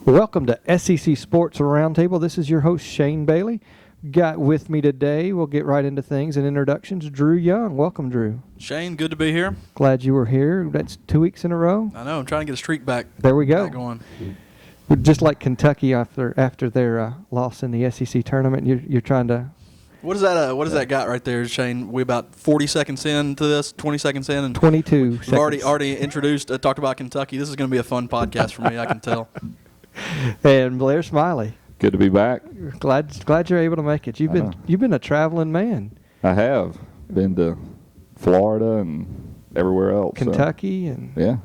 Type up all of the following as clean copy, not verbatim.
Welcome to SEC Sports Roundtable. This is your host, Shane Bailey. Got with me today, we'll get right into things and introductions, Drew Young. Welcome, Drew. Shane, good to be here. Glad you were here. That's 2 weeks in a row. I know, I'm trying to get a streak back. There we go. Back going. Just like Kentucky after their loss in the SEC tournament, you're trying to... What is that? What does that got right there, Shane? We about 40 seconds into this, 20 seconds in, and 22 we've seconds. already introduced, talked about Kentucky. This is going to be a fun podcast for me, I can tell. And Blair Smyly. Good to be back. Glad you're able to make it. You've been a traveling man. I have been to Florida and everywhere else. Kentucky and yeah.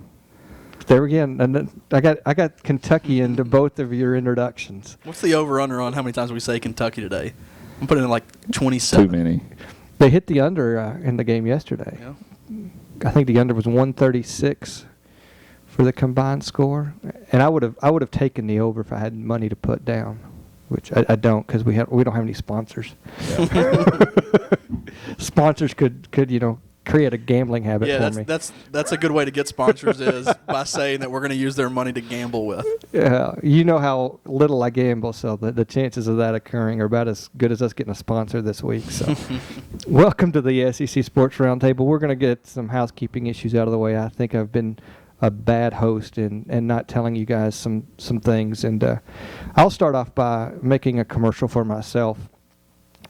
There again, and I got Kentucky into both of your introductions. What's the over/under on how many times we say Kentucky today? I'm putting in like 27. Too many. They hit the under in the game yesterday. Yeah. I think the under was 136 for the combined score, and I would have taken the over if I had money to put down, which I don't because we don't have any sponsors. Yeah. Sponsors could create a gambling habit for me. That's a good way to get sponsors is by saying that we're going to use their money to gamble with. Yeah, you know how little I gamble, so the chances of that occurring are about as good as us getting a sponsor this week. So, welcome to the SEC Sports Roundtable. We're going to get some housekeeping issues out of the way. I think I've been a bad host and not telling you guys some things, and I'll start off by making a commercial for myself.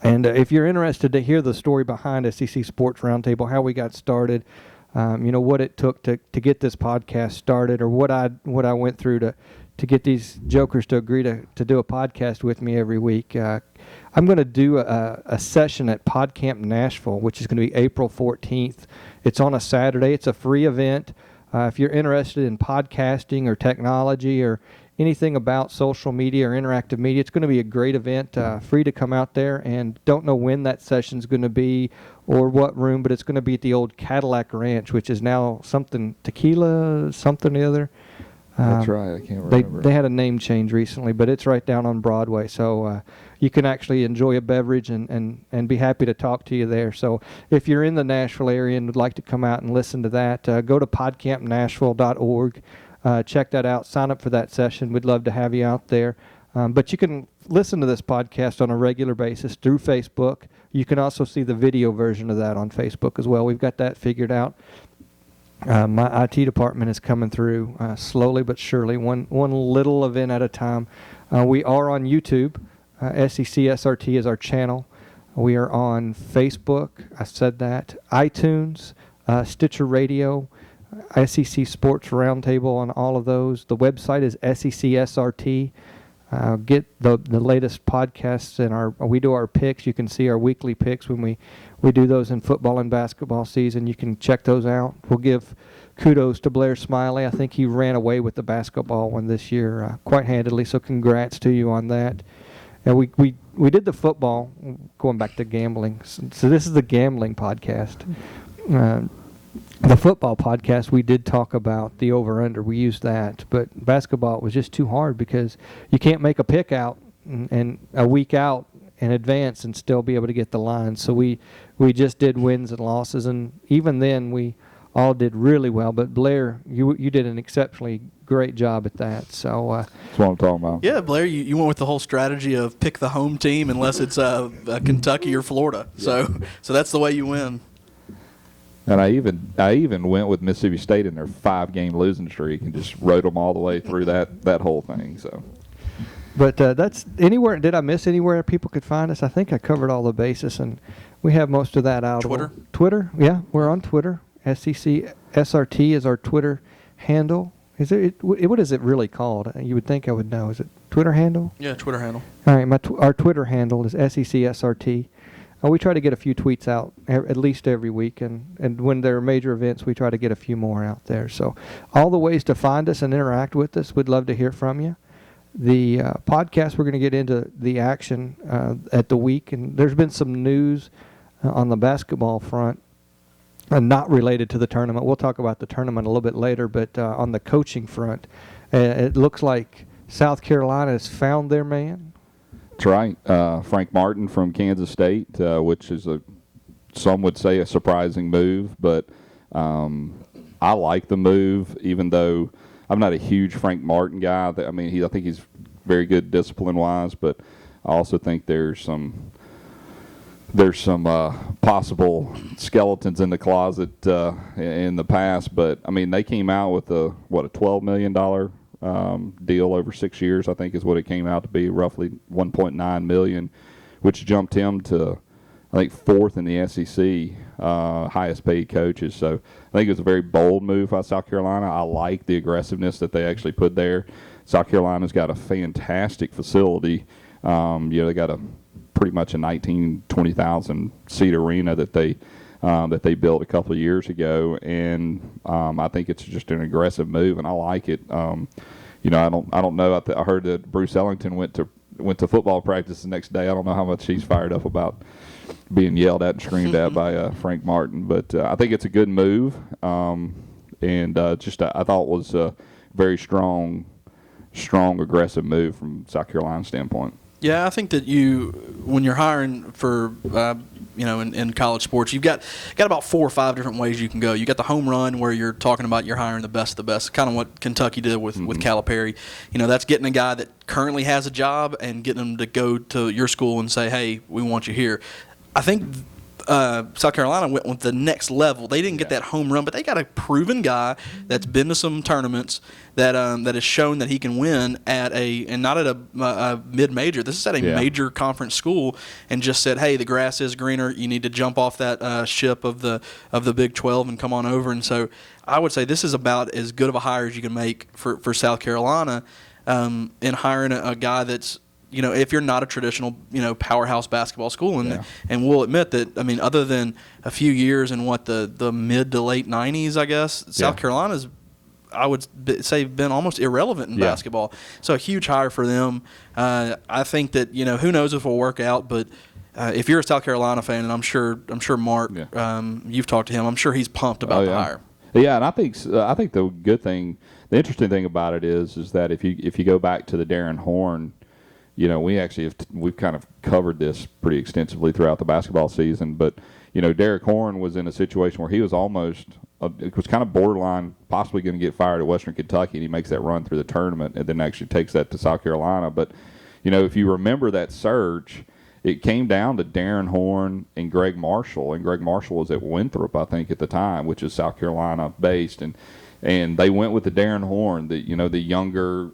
And if you're interested to hear the story behind SEC Sports Roundtable, how we got started, what it took to get this podcast started, or what I went through to get these jokers to agree to do a podcast with me every week, I'm going to do a session at PodCamp Nashville, which is going to be April 14th. It's on a Saturday. It's a free event. If you're interested in podcasting or technology or anything about social media or interactive media, it's going to be a great event, free to come out there, and don't know when that session's going to be or what room, but it's going to be at the old Cadillac Ranch, which is now something tequila, something or other. That's right, I can't remember. They had a name change recently, but it's right down on Broadway, so you can actually enjoy a beverage and be happy to talk to you there. So if you're in the Nashville area and would like to come out and listen to that, go to podcampnashville.org. Check that out. Sign up for that session. We'd love to have you out there. But you can listen to this podcast on a regular basis through Facebook. You can also see the video version of that on Facebook as well. We've got that figured out. My IT department is coming through slowly but surely, one little event at a time. We are on YouTube. SECSRT is our channel. We are on Facebook. I said that. iTunes, Stitcher Radio, SEC Sports Roundtable on all of those. The website is SECSRT. Get the latest podcasts, and we do our picks. You can see our weekly picks when we do those in football and basketball season. You can check those out. We'll give kudos to Blair Smyly. I think he ran away with the basketball one this year quite handily, so congrats to you on that. And we did the football, going back to gambling. So this is the gambling podcast. The football podcast, we did talk about the over-under. We used that. But basketball was just too hard because you can't make a pick out and a week out in advance and still be able to get the line. So we just did wins and losses. And even then, we all did really well. But Blair, you did an exceptionally great job at that. So that's what I'm talking about. Yeah, Blair, you went with the whole strategy of pick the home team unless it's Kentucky or Florida. Yeah. So that's the way you win. And I even went with Mississippi State in their 5-game losing streak and just rode them all the way through that whole thing. So, but that's anywhere. Did I miss anywhere people could find us? I think I covered all the bases, and we have most of that out. Twitter, yeah, we're on Twitter. SECSRT is our Twitter handle. What is it really called? You would think I would know. Is it Twitter handle? Yeah, Twitter handle. All right, our Twitter handle is SECSRT. We try to get a few tweets out at least every week, and when there are major events, we try to get a few more out there. So all the ways to find us and interact with us, we'd love to hear from you. The podcast, we're going to get into the action at the week, and there's been some news on the basketball front, not related to the tournament. We'll talk about the tournament a little bit later, but on the coaching front, it looks like South Carolina has found their man. That's right. Frank Martin from Kansas State, which is some would say a surprising move, but I like the move, even though I'm not a huge Frank Martin guy. I mean, I think he's very good discipline-wise, but I also think there's some possible skeletons in the closet in the past. But I mean, they came out with a $12 million deal over 6 years, I think is what it came out to be, roughly $1.9 million, which jumped him to, I think, 4th in the SEC, highest paid coaches. So I think it was a very bold move by South Carolina. I like the aggressiveness that they actually put there. South Carolina's got a fantastic facility. They got pretty much a 20,000 seat arena that they built a couple of years ago, and I think it's just an aggressive move, and I like it. I don't know. I heard that Bruce Ellington went to football practice the next day. I don't know how much he's fired up about being yelled at and screamed at by Frank Martin, but I think it's a good move, and I thought it was a very strong, aggressive move from South Carolina's standpoint. Yeah, I think that when you're hiring for, in college sports, you've got about 4 or 5 different ways you can go. You got the home run where you're talking about you're hiring the best of the best, kind of what Kentucky did with Calipari. That's getting a guy that currently has a job and getting him to go to your school and say, hey, we want you here. I think South Carolina went with the next level. They didn't get that home run, but they got a proven guy that's been to some tournaments that has shown that he can win not at a mid-major. This is at a major conference school, and just said, "Hey, the grass is greener. You need to jump off that ship of the Big 12 and come on over." And so, I would say this is about as good of a hire as you can make for South Carolina in hiring a guy that's, if you're not a traditional, powerhouse basketball school, and we'll admit that, I mean, other than a few years in the mid to late 90s, I guess, South Carolina's, I would say, been almost irrelevant in basketball. So a huge hire for them. I think that, who knows if it'll work out, but if you're a South Carolina fan, and I'm sure Mark, you've talked to him, I'm sure he's pumped about the hire. Yeah, and I think the interesting thing about it is that if you go back to the Darren Horn, we've kind of covered this pretty extensively throughout the basketball season, but Derek Horn was in a situation where he was it was kind of borderline possibly going to get fired at Western Kentucky, and he makes that run through the tournament and then actually takes that to South Carolina. But if you remember that surge, it came down to Darren Horn and Greg Marshall, and Greg Marshall was at Winthrop, I think, at the time, which is South Carolina based, and they went with the Darren Horn, the younger,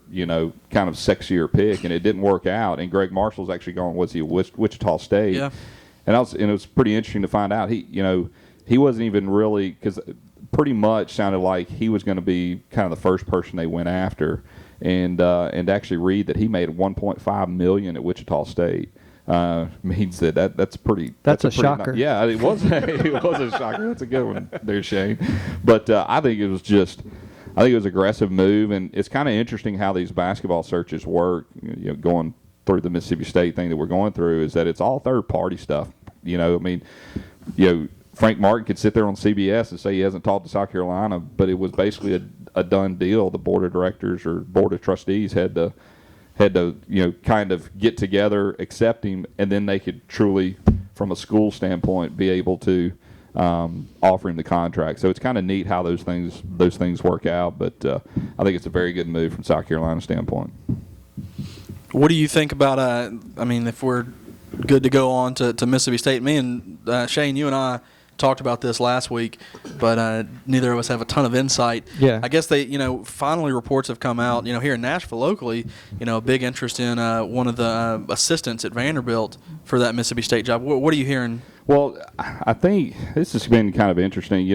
kind of sexier pick, and it didn't work out. And Greg Marshall's actually going, was he at Wichita State? Yeah. And it was pretty interesting to find out. He wasn't even really, because pretty much sounded like he was going to be kind of the first person they went after, and actually read that he made $1.5 million at Wichita State. Means that's pretty. That's a shocker. Yeah, it was. It was a shocker. That's a good one there, Shane. But I think it was aggressive move, and it's kind of interesting how these basketball searches work. Going through the Mississippi State thing that we're going through is that it's all third party stuff. Frank Martin could sit there on CBS and say he hasn't talked to South Carolina, but it was basically a done deal. The board of directors or board of trustees had to kind of get together, accept him, and then they could truly, from a school standpoint, be able to offer him the contract. So it's kind of neat how those things work out. But I think it's a very good move from South Carolina's standpoint. What do you think about? If we're good to go on to Mississippi State, me and Shane, you and I talked about this last week, but neither of us have a ton of insight. Yeah. I guess finally reports have come out, here in Nashville locally, a big interest in one of the assistants at Vanderbilt for that Mississippi State job. What are you hearing? Well, I think this has been kind of interesting,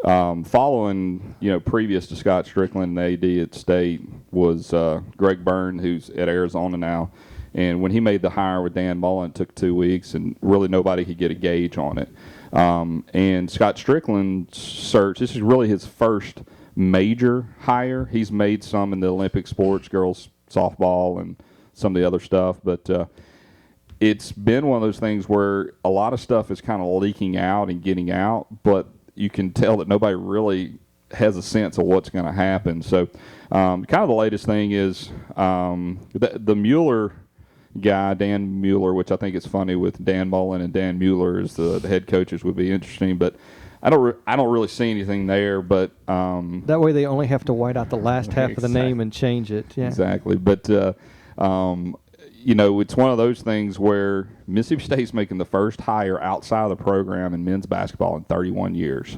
following, previous to Scott Strickland, the AD at State was Greg Byrne, who's at Arizona now. And when he made the hire with Dan Mullen, it took 2 weeks, and really nobody could get a gauge on it. And Scott Strickland's search, this is really his first major hire. He's made some in the Olympic sports, girls softball, and some of the other stuff. But it's been one of those things where a lot of stuff is kind of leaking out and getting out, but you can tell that nobody really has a sense of what's going to happen. So kind of the latest thing is the Mueller guy, Dan Mueller, which I think is funny with Dan Mullen and Dan Mueller as the head coaches would be interesting. But I don't really see anything there, but that way they only have to white out the last half of the name and change it. Yeah. Exactly. But it's one of those things where Mississippi State's making the first hire outside of the program in men's basketball in 31 years,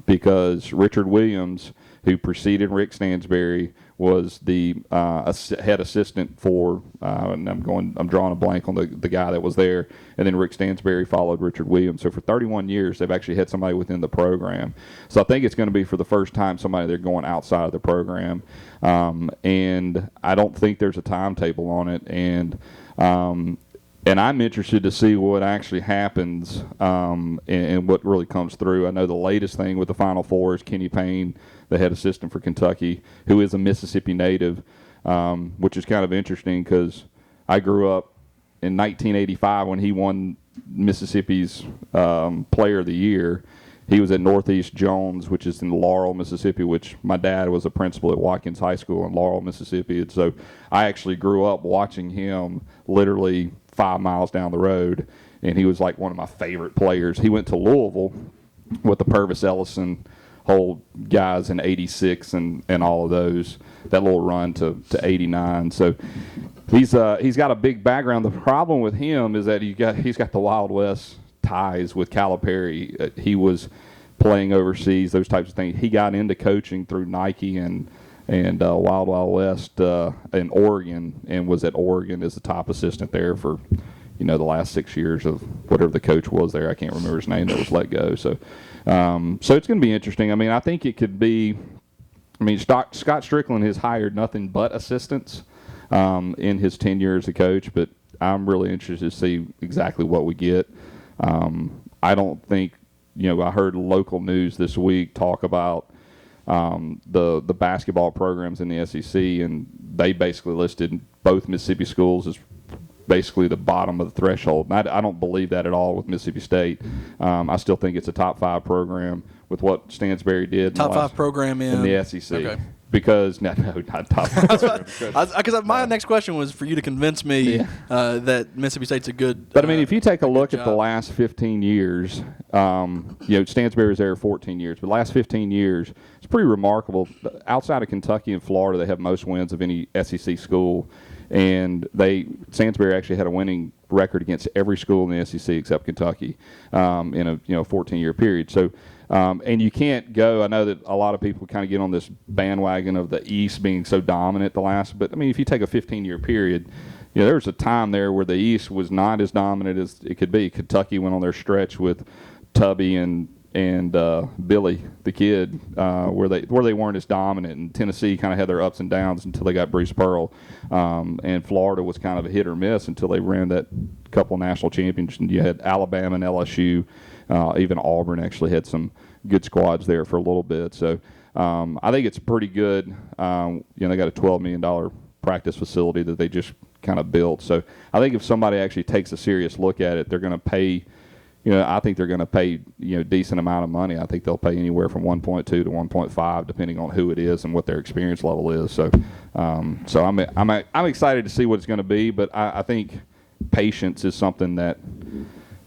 because Richard Williams, who preceded Rick Stansberry, was the head assistant for, and I'm drawing a blank on the guy that was there, and then Rick Stansberry followed Richard Williams. So for 31 years, they've actually had somebody within the program. So I think it's going to be for the first time somebody they're going outside of the program, and I don't think there's a timetable on it, and I'm interested to see what actually happens and what really comes through. I know the latest thing with the Final Four is Kenny Payne, the head assistant for Kentucky, who is a Mississippi native, which is kind of interesting because I grew up in 1985 when he won Mississippi's Player of the Year. He was at Northeast Jones, which is in Laurel, Mississippi, which my dad was a principal at Watkins High School in Laurel, Mississippi. And so I actually grew up watching him literally 5 miles down the road, and he was like one of my favorite players. He went to Louisville with the Purvis Ellison whole guys in 86 and all of those, that little run to 89. So he's got a big background. The problem with him is that he's got the Wild West ties with Calipari. He was playing overseas, those types of things. He got into coaching through Nike and Wild West in Oregon, and was at Oregon as the top assistant there for the last 6 years of whatever the coach was there. I can't remember his name that was let go. So it's going to be interesting. I mean, I think it could be. I mean, Scott Strickland has hired nothing but assistants in his tenure as a coach, but I'm really interested to see exactly what we get. I don't think, I heard local news this week talk about the basketball programs in the SEC, and they basically listed both Mississippi schools as basically the bottom of the threshold. And I don't believe that at all with Mississippi State. I still think it's a top 5 program with what Stansberry did. Top 5 program in the SEC. Okay. Because not top 5. Because my next question was for you to convince me that Mississippi State's a good. But I mean, if you take a look at the last 15 years, Stansberry was there 14 years, but the last 15 years, it's pretty remarkable. Outside of Kentucky and Florida, they have most wins of any SEC school. And Stansberry actually had a winning record against every school in the SEC except Kentucky in a 14-year period. So, and you can't go. I know that a lot of people kind of get on this bandwagon of the East being so dominant but I mean, if you take a 15-year period, there was a time there where the East was not as dominant as it could be. Kentucky went on their stretch with Tubby and Billy the Kid, where they weren't as dominant, and Tennessee kind of had their ups and downs until they got Bruce Pearl, and Florida was kind of a hit or miss until they ran that couple national championships. And you had Alabama and LSU, even Auburn actually had some good squads there for a little bit. So I think it's pretty good. They got a $12 million practice facility that they just kind of built. So I think if somebody actually takes a serious look at it, they're going to pay. I think they're going to pay decent amount of money. I think they'll pay anywhere from 1.2 to 1.5, depending on who it is and what their experience level is. So, I'm excited to see what it's going to be. But I think patience is something that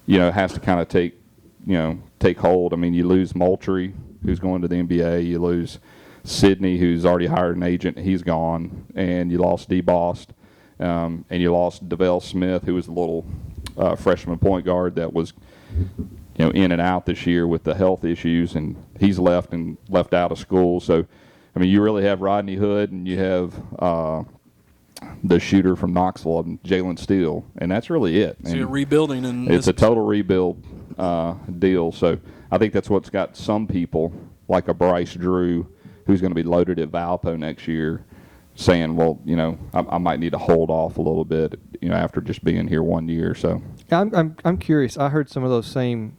has to kind of take hold. I mean, you lose Moultrie, who's going to the NBA. You lose Sidney, who's already hired an agent. He's gone, and you lost DeBost, and you lost DeVell Smith, who was a little freshman point guard that was in and out this year with the health issues, and he's left out of school. So, I mean, you really have Rodney Hood, and you have the shooter from Knoxville, and Jalen Steele, and that's really it. So you're rebuilding, and it's a total rebuild deal. So I think that's what's got some people, like a Bryce Drew, who's going to be loaded at Valpo next year, saying, well, I might need to hold off a little bit, after just being here 1 year. So I'm curious. I heard some of those same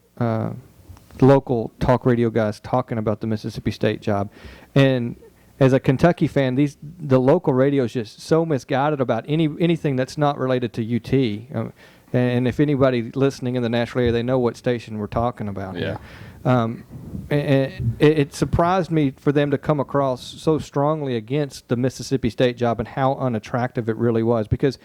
local talk radio guys talking about the Mississippi State job, and as a Kentucky fan, the local radio is just so misguided about anything that's not related to UT. And if anybody listening in the Nashville area, they know what station we're talking about. Yeah. And it surprised me for them to come across so strongly against the Mississippi State job and how unattractive it really was, because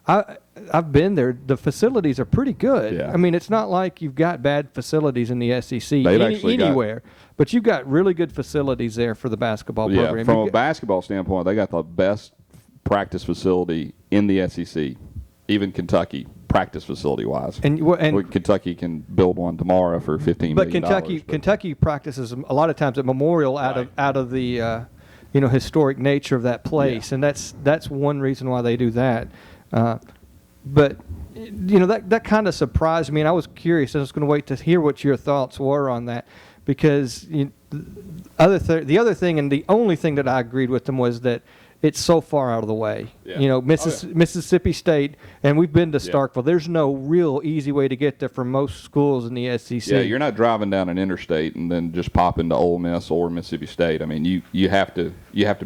I've been there. The facilities are pretty good. Yeah. I mean, it's not like you've got bad facilities in the SEC Anywhere. but you've got really good facilities there for the basketball program. Yeah, from a basketball standpoint, they got the best practice facility in the SEC, even Kentucky, practice facility-wise. And Kentucky can build one tomorrow for $15 million. But Kentucky practices a lot of times at Memorial out of the historic nature of that place, and that's one reason why they do that. But that kind of surprised me, and I was curious. I was going to wait to hear what your thoughts were on that, because the other thing and the only thing that I agreed with them was that it's so far out of the way. Yeah. Mississippi State, and we've been to Starkville. There's no real easy way to get there from most schools in the SEC. Yeah, you're not driving down an interstate and then just pop into Ole Miss or Mississippi State. I mean, you have to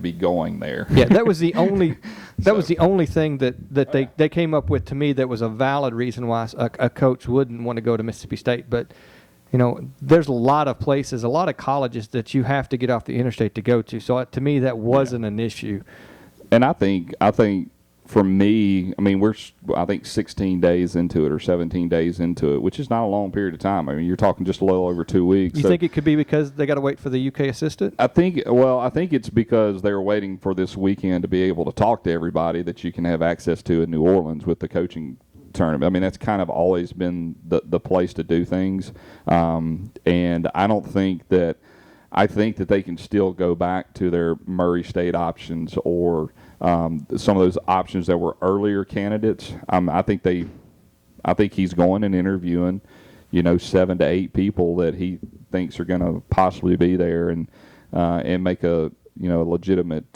be going there. Yeah, that was the only was the only thing that they came up with to me that was a valid reason why a coach wouldn't want to go to Mississippi State. But there's a lot of places, a lot of colleges that you have to get off the interstate to go to. So to me, that wasn't an issue. And I think for me, I mean, I think 16 days into it or 17 days into it, which is not a long period of time. I mean, you're talking just a little over 2 weeks. You think it could be because they got to wait for the UK assistant? I think it's because they were waiting for this weekend to be able to talk to everybody that you can have access to in New Orleans with the coaching tournament. I mean, that's kind of always been the place to do things. And I think that they can still go back to their Murray State options or some of those options that were earlier candidates. I think he's going and interviewing, 7 to 8 people that he thinks are going to possibly be there and make a legitimate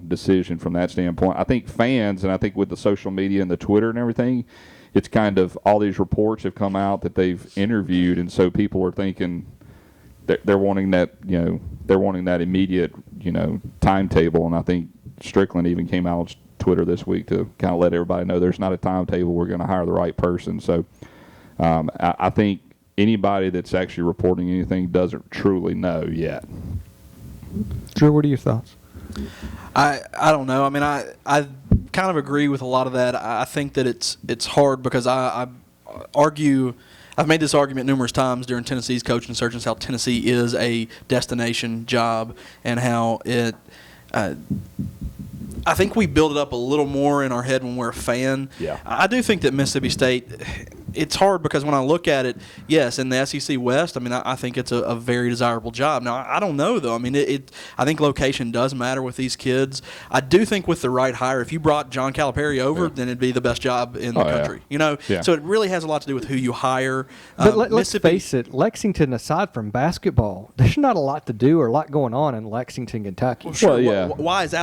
decision from that standpoint. I think fans, and I think with the social media and the Twitter and everything, it's kind of all these reports have come out that they've interviewed, and so people are thinking they're wanting that immediate timetable. And I think Strickland even came out on Twitter this week to kind of let everybody know there's not a timetable. We're going to hire the right person. So I think anybody that's actually reporting anything doesn't truly know yet. Drew, what are your thoughts? I don't know. I mean, I kind of agree with a lot of that. I think that it's hard because I argue. I've made this argument numerous times during Tennessee's coaching searches, how Tennessee is a destination job and how it I think we build it up a little more in our head when we're a fan. Yeah. I do think that Mississippi State, it's hard because when I look at it, yes, in the SEC West, I mean, I think it's a very desirable job. Now, I don't know, though. I mean, I think location does matter with these kids. I do think with the right hire, if you brought John Calipari over, then it'd be the best job in the country. Yeah. So it really has a lot to do with who you hire. But let's face it, Lexington, aside from basketball, there's not a lot to do or a lot going on in Lexington, Kentucky. Well, sure. Well, yeah. Why is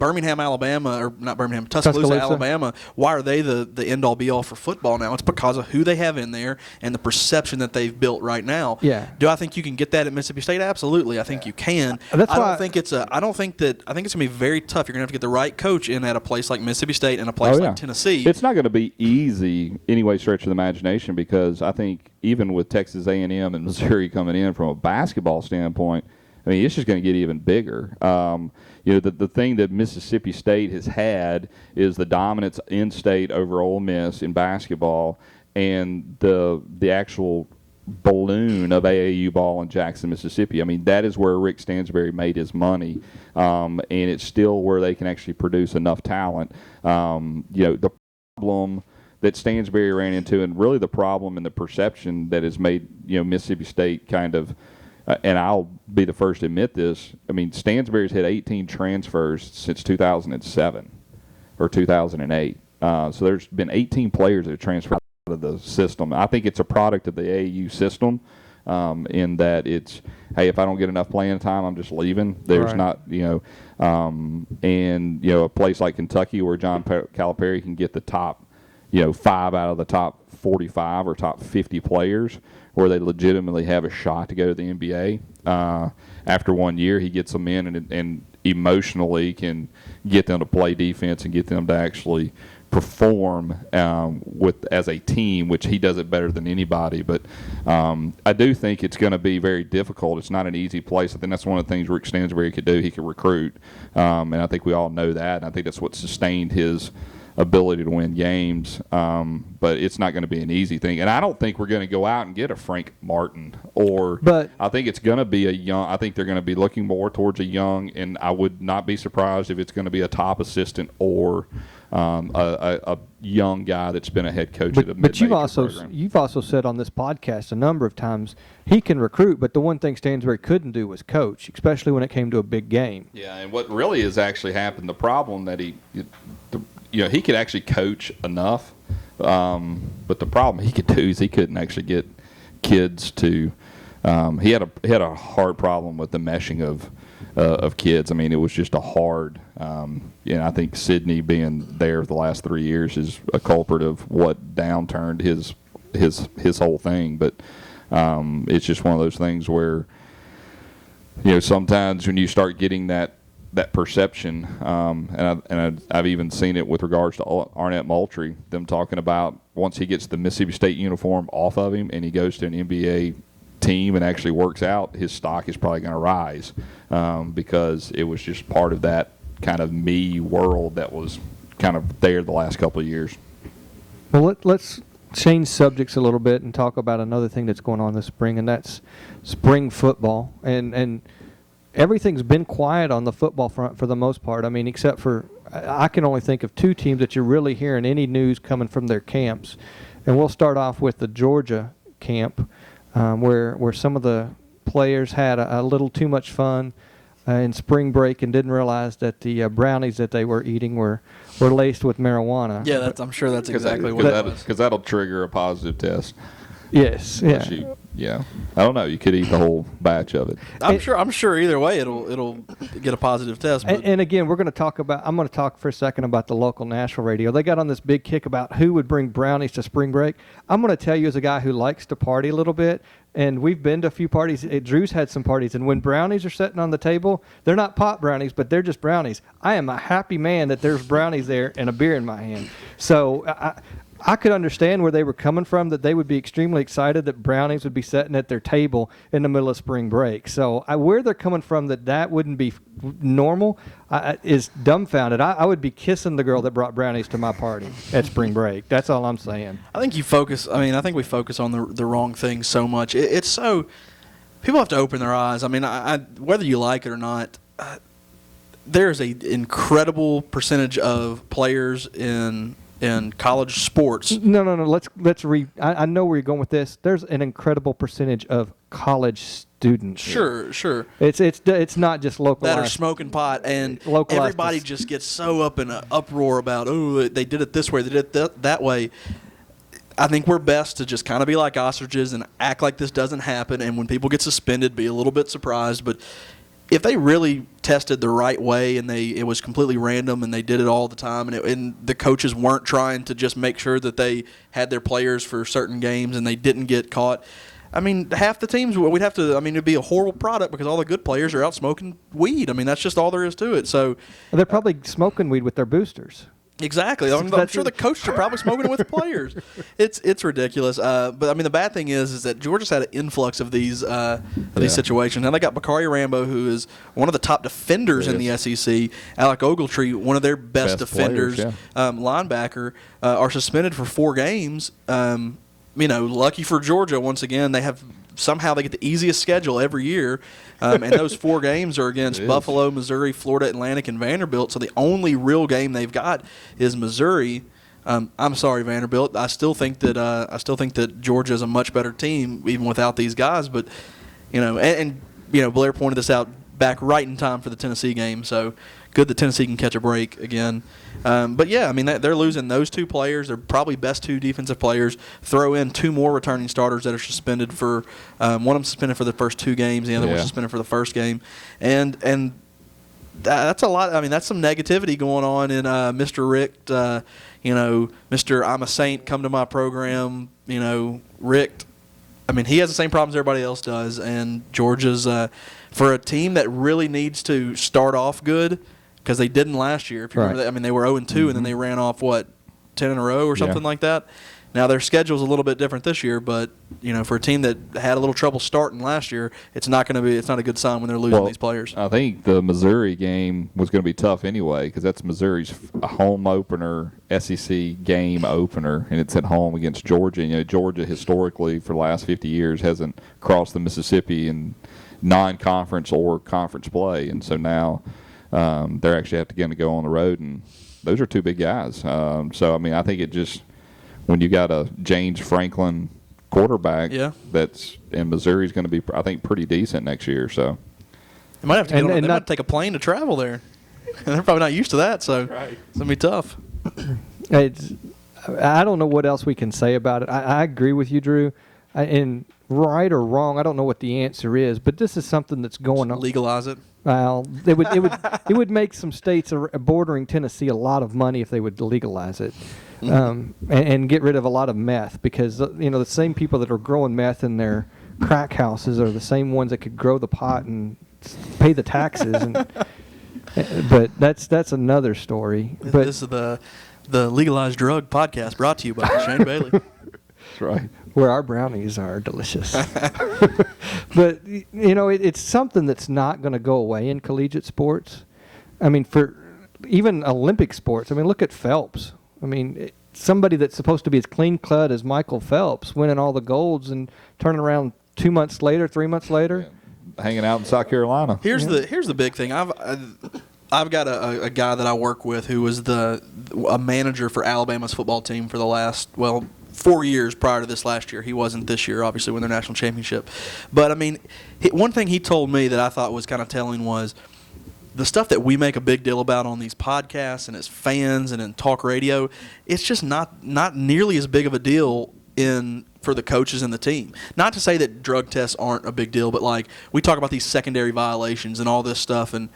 Birmingham, Alabama, or not Birmingham, Tuscaloosa, Alabama, why are they the end-all, be-all for football now? It's because of who they have in there and the perception that they've built right now. Yeah. Do I think you can get that at Mississippi State? Absolutely. I think you can. I think it's going to be very tough. You're going to have to get the right coach in at a place like Mississippi State and a place like Tennessee. It's not going to be easy any way stretch of the imagination, because I think even with Texas A&M and Missouri coming in from a basketball standpoint, I mean, it's just going to get even bigger. The thing that Mississippi State has had is the dominance in-state over Ole Miss in basketball, and the actual balloon of AAU ball in Jackson, Mississippi. I mean, that is where Rick Stansbury made his money, and it's still where they can actually produce enough talent. The problem that Stansbury ran into, and really the problem and the perception that has made Mississippi State kind of, and I'll be the first to admit this, I mean, Stansbury's had 18 transfers since 2007 or 2008. So there's been 18 players that have transferred out of the system. I think it's a product of the AAU system, in that it's, hey, if I don't get enough playing time, I'm just leaving. There's not, a place like Kentucky where John Calipari can get the top, 5 out of the top 45 or top 50 players, where they legitimately have a shot to go to the NBA. After 1 year, he gets them in and emotionally can get them to play defense and get them to actually perform as a team, which he does it better than anybody. But I do think it's going to be very difficult. It's not an easy place. I think that's one of the things Rick Stansbury could do. He could recruit, and I think we all know that. And I think that's what sustained his ability to win games. But it's not going to be an easy thing. And I don't think we're going to go out and get a Frank Martin, but I think it's going to be I think they're going to be looking more towards a young, and I would not be surprised if it's going to be a top assistant or a young guy that's been a head coach at a mid-major program. You've also said on this podcast a number of times he can recruit, but the one thing Stansbury couldn't do was coach, especially when it came to a big game. Yeah, and what really has actually happened, the problem that he could actually coach enough, but the problem he could do is he couldn't actually get kids to. He had a hard problem with the meshing of kids. I mean, it was just a hard. I think Sydney being there the last 3 years is a culprit of what downturned his whole thing. But it's just one of those things where sometimes when you start getting that perception, and I've even seen it with regards to Arnett Moultrie, them talking about once he gets the Mississippi State uniform off of him and he goes to an NBA team and actually works out, his stock is probably going to rise because it was just part of that kind of me world that was kind of there the last couple of years. Well, let's change subjects a little bit and talk about another thing that's going on this spring, and that's spring football. And everything's been quiet on the football front for the most part. I mean, except for I can only think of two teams that you're really hearing any news coming from their camps. And we'll start off with the Georgia camp, where some of the players had a little too much fun in spring break and didn't realize that the brownies that they were eating were laced with marijuana. Yeah, I'm sure that's exactly what it was. Because that'll trigger a positive test. Yes. Yeah. I don't know. You could eat the whole batch of it. I'm sure either way it'll get a positive test. And again, I'm going to talk for a second about the local Nashville radio. They got on this big kick about who would bring brownies to spring break. I'm going to tell you as a guy who likes to party a little bit, and we've been to a few parties. Drew's had some parties, and when brownies are sitting on the table, they're not pot brownies, but they're just brownies. I am a happy man that there's brownies there and a beer in my hand. So I could understand where they were coming from, that they would be extremely excited that brownies would be sitting at their table in the middle of spring break. So where they're coming from that wouldn't be normal is dumbfounded. I would be kissing the girl that brought brownies to my party at spring break. That's all I'm saying. I think we focus on the wrong thing so much. It's so – people have to open their eyes. I mean, whether you like it or not, there's an incredible percentage of players in college sports. No. I know where you're going with this. There's an incredible percentage of college students. Sure. It's not just localized. That are smoking pot, and everybody just gets so up in an uproar about, they did it this way, they did it that way. I think we're best to just kind of be like ostriches and act like this doesn't happen, and when people get suspended, be a little bit surprised. But if they really tested the right way and it was completely random and they did it all the time and the coaches weren't trying to just make sure that they had their players for certain games and they didn't get caught, I mean, half the teams we'd have to. I mean, it'd be a horrible product because all the good players are out smoking weed. I mean, that's just all there is to it. So they're probably smoking weed with their boosters. Exactly. I'm sure the coaches are probably smoking it with the players. It's ridiculous. But I mean, the bad thing is that Georgia's had an influx of these situations. Now they got Bakari Rambo, who is one of the top defenders in the SEC. Alec Ogletree, one of their best defenders, players, linebacker, are suspended for 4 games. Lucky for Georgia, once again, they get the easiest schedule every year, and those 4 games are against Buffalo, Missouri, Florida Atlantic, and Vanderbilt. So the only real game they've got is Missouri. I'm sorry, Vanderbilt. I still think that Georgia is a much better team even without these guys. But Blair pointed this out back right in time for the Tennessee game. So good that Tennessee can catch a break again. But yeah, I mean, they're losing those 2 players. They're probably best 2 defensive players. Throw in 2 more returning starters that are suspended for one of them suspended for the first 2 games. The other one suspended for the first game, and that's a lot. I mean, that's some negativity going on in Mr. Richt. Mr. I'm a Saint. Come to my program. Richt. I mean, he has the same problems everybody else does, and Georgia's for a team that really needs to start off good. Because they didn't last year. If you remember that, I mean, they were 0-2, and then they ran off 10 in a row or something like that. Now their schedule's a little bit different this year, but for a team that had a little trouble starting last year, it's not a good sign when they're losing these players. I think the Missouri game was going to be tough anyway because that's Missouri's home opener, SEC game opener, and it's at home against Georgia. And, Georgia historically for the last 50 years hasn't crossed the Mississippi in non-conference or conference play, and so now they're actually going to go on the road, and those are two big guys. I think it just when you got a James Franklin quarterback that's in Missouri's going to be, I think, pretty decent next year. So they might have to they might take a plane to travel there. They're probably not used to that, so it's going to be tough. I don't know what else we can say about it. I agree with you, Drew. And right or wrong, I don't know what the answer is, but this is something that's going on. Legalize it. Well, it would make some states bordering Tennessee a lot of money if they would legalize it, and get rid of a lot of meth, because the same people that are growing meth in their crack houses are the same ones that could grow the pot and pay the taxes. But that's another story. But this is the Legalized Drug Podcast, brought to you by Shane Bailey. That's right. Where our brownies are delicious. But, it's something that's not going to go away in collegiate sports. I mean, for even Olympic sports. I mean, look at Phelps. I mean, somebody that's supposed to be as clean-cut as Michael Phelps, winning all the golds and turning around 2 months later, 3 months later. Yeah. Hanging out in South Carolina. Here's the big thing. I've got a guy that I work with who was a manager for Alabama's football team for the last, 4 years prior to this last year. He wasn't this year, obviously, when their national championship. But, I mean, one thing he told me that I thought was kind of telling was the stuff that we make a big deal about on these podcasts and as fans and in talk radio, it's just not nearly as big of a deal for the coaches and the team. Not to say that drug tests aren't a big deal, but, we talk about these secondary violations and all this stuff, and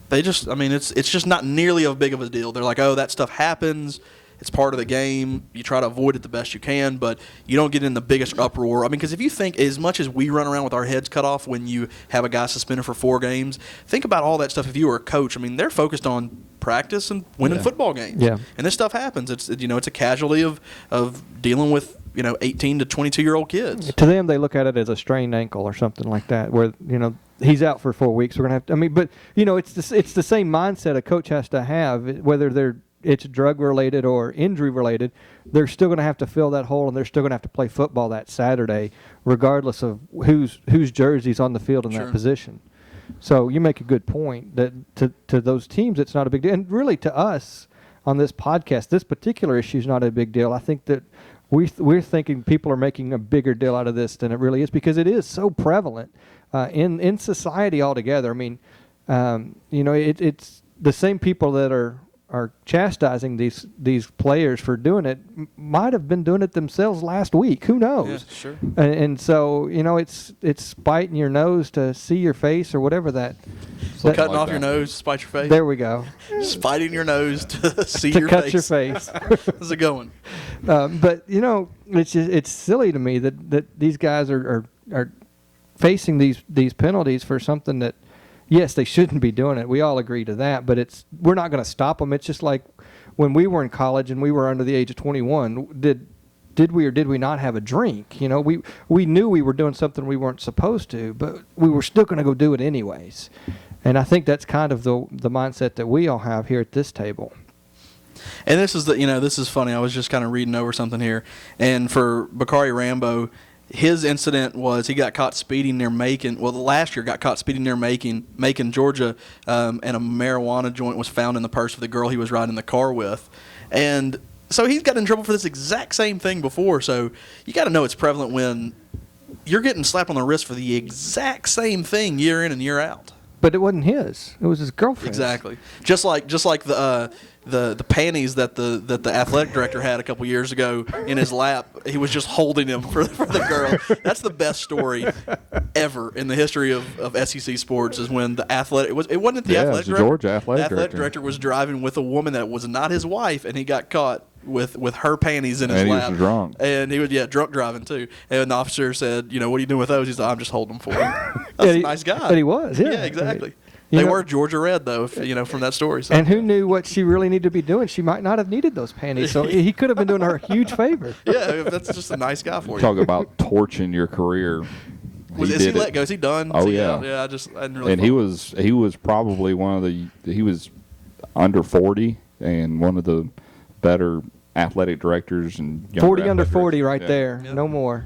they just, it's just not nearly as big of a deal. They're like, oh, that stuff happens. It's part of the game. You try to avoid it the best you can, but you don't get in the biggest uproar. Because if you think, as much as we run around with our heads cut off when you have a guy suspended for 4 games, think about all that stuff if you were a coach. They're focused on practice and winning football games. Yeah. And this stuff happens. It's a casualty of dealing with 18 to 22-year-old kids. To them, they look at it as a sprained ankle or something like that, where he's out for 4 weeks. We're gonna have to. But it's the same mindset a coach has to have, whether it's drug related or injury related. They're still going to have to fill that hole, and they're still going to have to play football that Saturday, regardless of whose jersey's on the field in that position. So you make a good point that to those teams, it's not a big deal, and really to us on this podcast, this particular issue is not a big deal. I think that we're thinking people are making a bigger deal out of this than it really is, because it is so prevalent in society altogether. It's the same people that are chastising these players for doing it might have been doing it themselves last week. Who knows? Yeah, sure. And so it's biting your nose to see your face or whatever that. Cutting off your nose to spite your face. There we go. Spiting your nose to see to your cut face. your face. How's it going? But it's silly to me that these guys are facing these penalties for something that. Yes, they shouldn't be doing it. We all agree to that, but we're not going to stop them. It's just like when we were in college and we were under the age of 21. Did we or did we not have a drink? We knew we were doing something we weren't supposed to, but we were still going to go do it anyways. And I think that's kind of the mindset that we all have here at this table. And this is funny. I was just kind of reading over something here, and for Bakari Rambo. His incident was he got caught speeding near Macon. Well, last year got caught speeding near Macon, Georgia, and a marijuana joint was found in the purse of the girl he was riding the car with. And so he's got in trouble for this exact same thing before. So you got to know it's prevalent when you're getting slapped on the wrist for the exact same thing year in and year out. But it wasn't his. It was his girlfriend's. Exactly. Just like the panties that the athletic director had a couple years ago in his lap. He was just holding them for the girl. That's the best story ever in the history of SEC sports. Is when the athletic it wasn't the athletic director. Georgia athletic director. The athletic director was driving with a woman that was not his wife, and he got caught with her panties in his lap. And he was drunk. And he was drunk driving too. And the officer said, "What are you doing with those?" He's like, "I'm just holding them for him." That's a nice guy. But he was. Yeah, exactly. They were Georgia red, though, from that story. So. And who knew what she really needed to be doing? She might not have needed those panties, so he could have been doing her a huge favor. Yeah, that's just a nice guy for you. Talk about torching your career. Is he let go? Is he done? Oh, yeah. yeah. I didn't really. And he was probably he was under 40 and one of the better athletic directors and 40 under 40 right yeah. there. Yep. No more.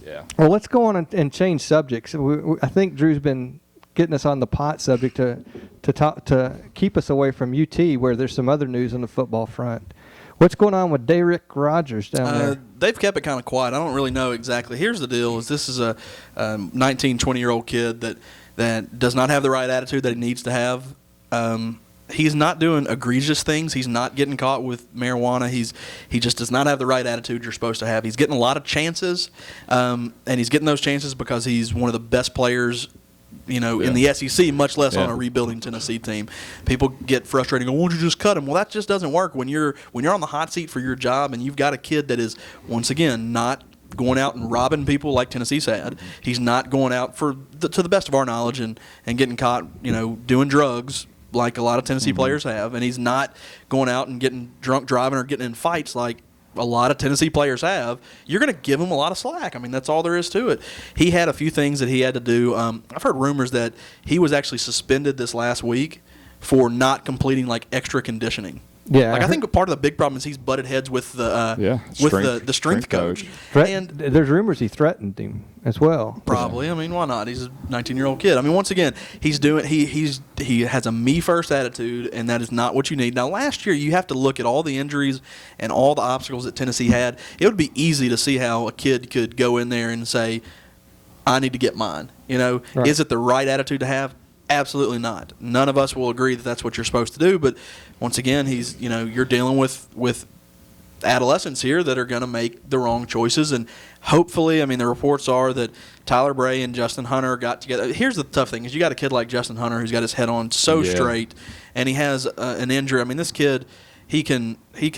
Yeah. Well, let's go on and change subjects. I think Drew's been getting us on the pot subject to keep us away from UT, where there's some other news on the football front. What's going on with Rodgers down there? They've kept it kind of quiet. I don't really know exactly. Here's the deal: this is a 19, 20-year-old kid that does not have the right attitude that he needs to have. He's not doing egregious things. He's not getting caught with marijuana. He just does not have the right attitude you're supposed to have. He's getting a lot of chances, and he's getting those chances because he's one of the best players in the SEC, much less on a rebuilding Tennessee team. People get frustrated and go, "Why don't you just cut him?" Well, that just doesn't work when you're on the hot seat for your job and you've got a kid that is, once again, not going out and robbing people like Tennessee's had. He's not going out to the best of our knowledge and getting caught, doing drugs like a lot of Tennessee players have, and he's not going out and getting drunk driving or getting in fights like a lot of Tennessee players have. You're going to give him a lot of slack. I mean, that's all there is to it. He had a few things that he had to do. I've heard rumors that he was actually suspended this last week for not completing extra conditioning. Yeah, I think part of the big problem is he's butted heads with the strength coach. And there's rumors he threatened him as well. Probably. I mean, why not? He's a 19-year-old kid. I mean, once again, he has a me first attitude, and that is not what you need. Now, last year you have to look at all the injuries and all the obstacles that Tennessee had. It would be easy to see how a kid could go in there and say, "I need to get mine." Right. Is it the right attitude to have? Absolutely not. None of us will agree that that's what you're supposed to do. But once again, you're dealing with adolescents here that are going to make the wrong choices. And hopefully, I mean, the reports are that Tyler Bray and Justin Hunter got together. Here's the tough thing: is you got a kid like Justin Hunter who's got his head on so straight, and he has an injury. I mean, this kid, he can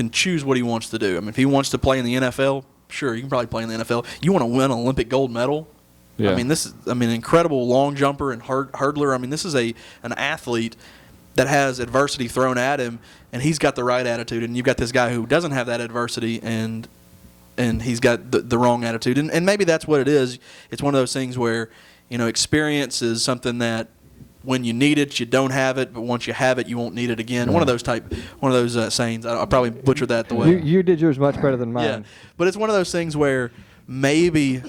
choose what he wants to do. I mean, if he wants to play in the NFL, sure, you can probably play in the NFL. You want to win an Olympic gold medal? Yeah. I mean, this is incredible long jumper and hurdler. I mean, this is an athlete that has adversity thrown at him, and he's got the right attitude. And you've got this guy who doesn't have that adversity, and he's got the wrong attitude. And maybe that's what it is. It's one of those things where experience is something that when you need it, you don't have it, but once you have it, you won't need it again. One of those sayings. I probably butchered that the way you did yours much better than mine. Yeah, but it's one of those things where maybe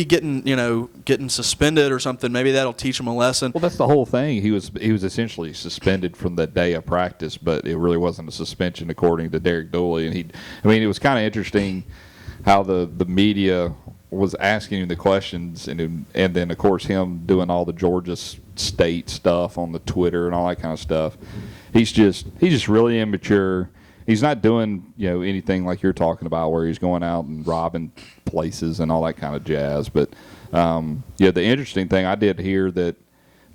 getting suspended or something, maybe that'll teach him a lesson. Well, that's the whole thing. He was essentially suspended from the day of practice, but it really wasn't a suspension according to Derek Dooley. And it was kind of interesting how the media was asking him the questions, and then of course him doing all the Georgia State stuff on the Twitter and all that kind of stuff. He's just really immature. He's not doing anything like you're talking about, where he's going out and robbing places and all that kind of jazz. But the interesting thing, I did hear that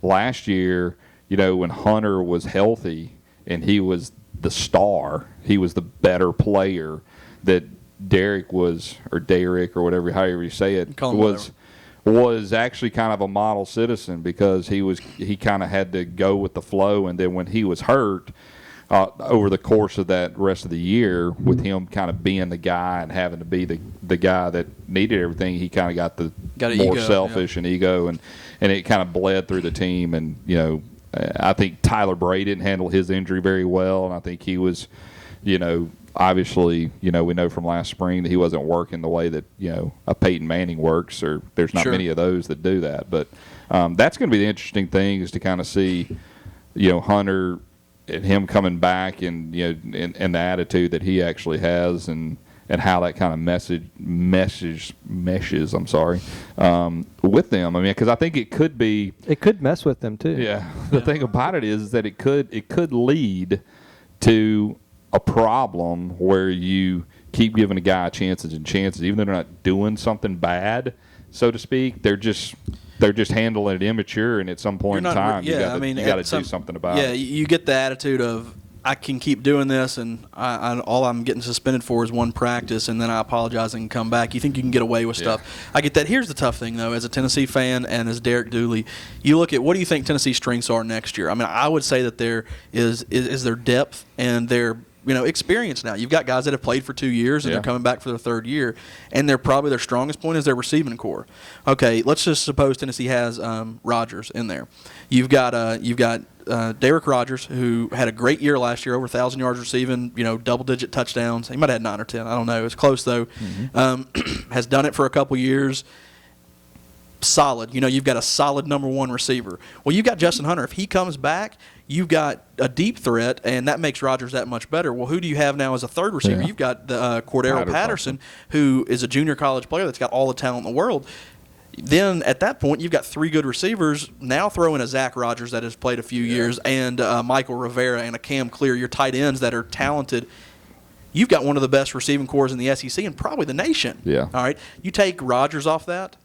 last year, when Hunter was healthy and he was the star, he was the better player, that Derek or whatever, however you say it, was actually kind of a model citizen, because he kind of had to go with the flow, and then when he was hurt. Over the course of that rest of the year, with him kind of being the guy and having to be the guy that needed everything, he kind of got more ego, selfish and ego, and it kind of bled through the team. And I think Tyler Bray didn't handle his injury very well, and I think he was, obviously, we know from last spring that he wasn't working the way that a Peyton Manning works, or there's not many of those that do that. But that's going to be the interesting thing, is to kind of see, Hunter. And him coming back, and and the attitude that he actually has, and how that kind of meshes. I'm sorry, with them. I mean, because I think it could mess with them too. Yeah. The thing about it is that it could lead to a problem where you keep giving a guy chances and chances, even though they're not doing something bad, so to speak. They're just handling it immature, and at some point in time, you got to do something about it. Yeah, you get the attitude of, I can keep doing this, and all I'm getting suspended for is one practice, and then I apologize and come back. You think you can get away with stuff. I get that. Here's the tough thing, though. As a Tennessee fan and as Derek Dooley, you look at what do you think Tennessee's strengths are next year? I mean, I would say that there is their depth and their experience now. You've got guys that have played for 2 years, and they're coming back for their third year, and they're probably their strongest point is their receiving core. Okay, let's just suppose Tennessee has Rodgers in there. You've got Derek Rodgers, who had a great year last year, over 1,000 yards receiving, double-digit touchdowns. He might have had 9 or 10. I don't know. It's close, though. Has done it for a couple years. Solid. You've got a solid number one receiver. Well, you've got Justin Hunter. If he comes back, you've got a deep threat, and that makes Rodgers that much better. Well, who do you have now as a third receiver? You've got the Cordero Patterson, who is a junior college player that's got all the talent in the world. Then at that point, you've got 3 good receivers. Now throw in a Zach Rodgers that has played a few years, and Michael Rivera and a Cam Clear, your tight ends that are talented. You've got one of the best receiving cores in the SEC and probably the nation. Yeah. All right. You take Rodgers off that.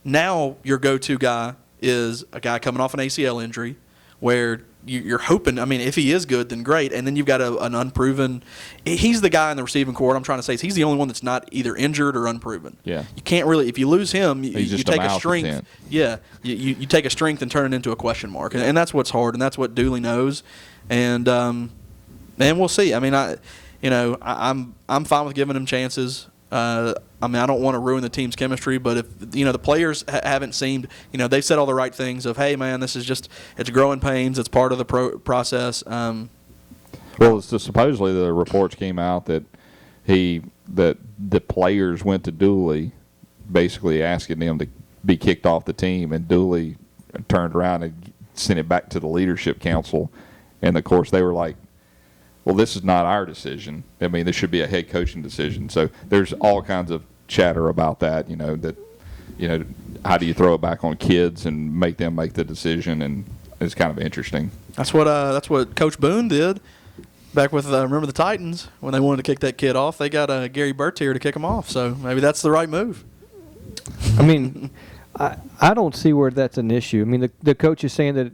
Now your go-to guy is a guy coming off an ACL injury where you're hoping, if he is good, then great. And then you've got an unproven – he's the guy in the receiving corps. What I'm trying to say is he's the only one that's not either injured or unproven. Yeah. You can't really – if you lose him, you take a strength. Malcontent. Yeah. You take a strength and turn it into a question mark. And that's what's hard, and that's what Dooley knows. And we'll see. I'm fine with giving him chances. I don't want to ruin the team's chemistry, but if the players haven't seemed, they've said all the right things of, hey man, this is just it's growing pains, it's part of the process. Well, supposedly the reports came out that the players went to Dooley, basically asking them to be kicked off the team, and Dooley turned around and sent it back to the leadership council, and of course they were like, well, this is not our decision. This should be a head coaching decision. So there's all kinds of chatter about that, how do you throw it back on kids and make them make the decision, and it's kind of interesting. That's what Coach Boone did back with, remember the Titans, when they wanted to kick that kid off. They got Gary Bertier to kick him off, so maybe that's the right move. I don't see where that's an issue. The coach is saying that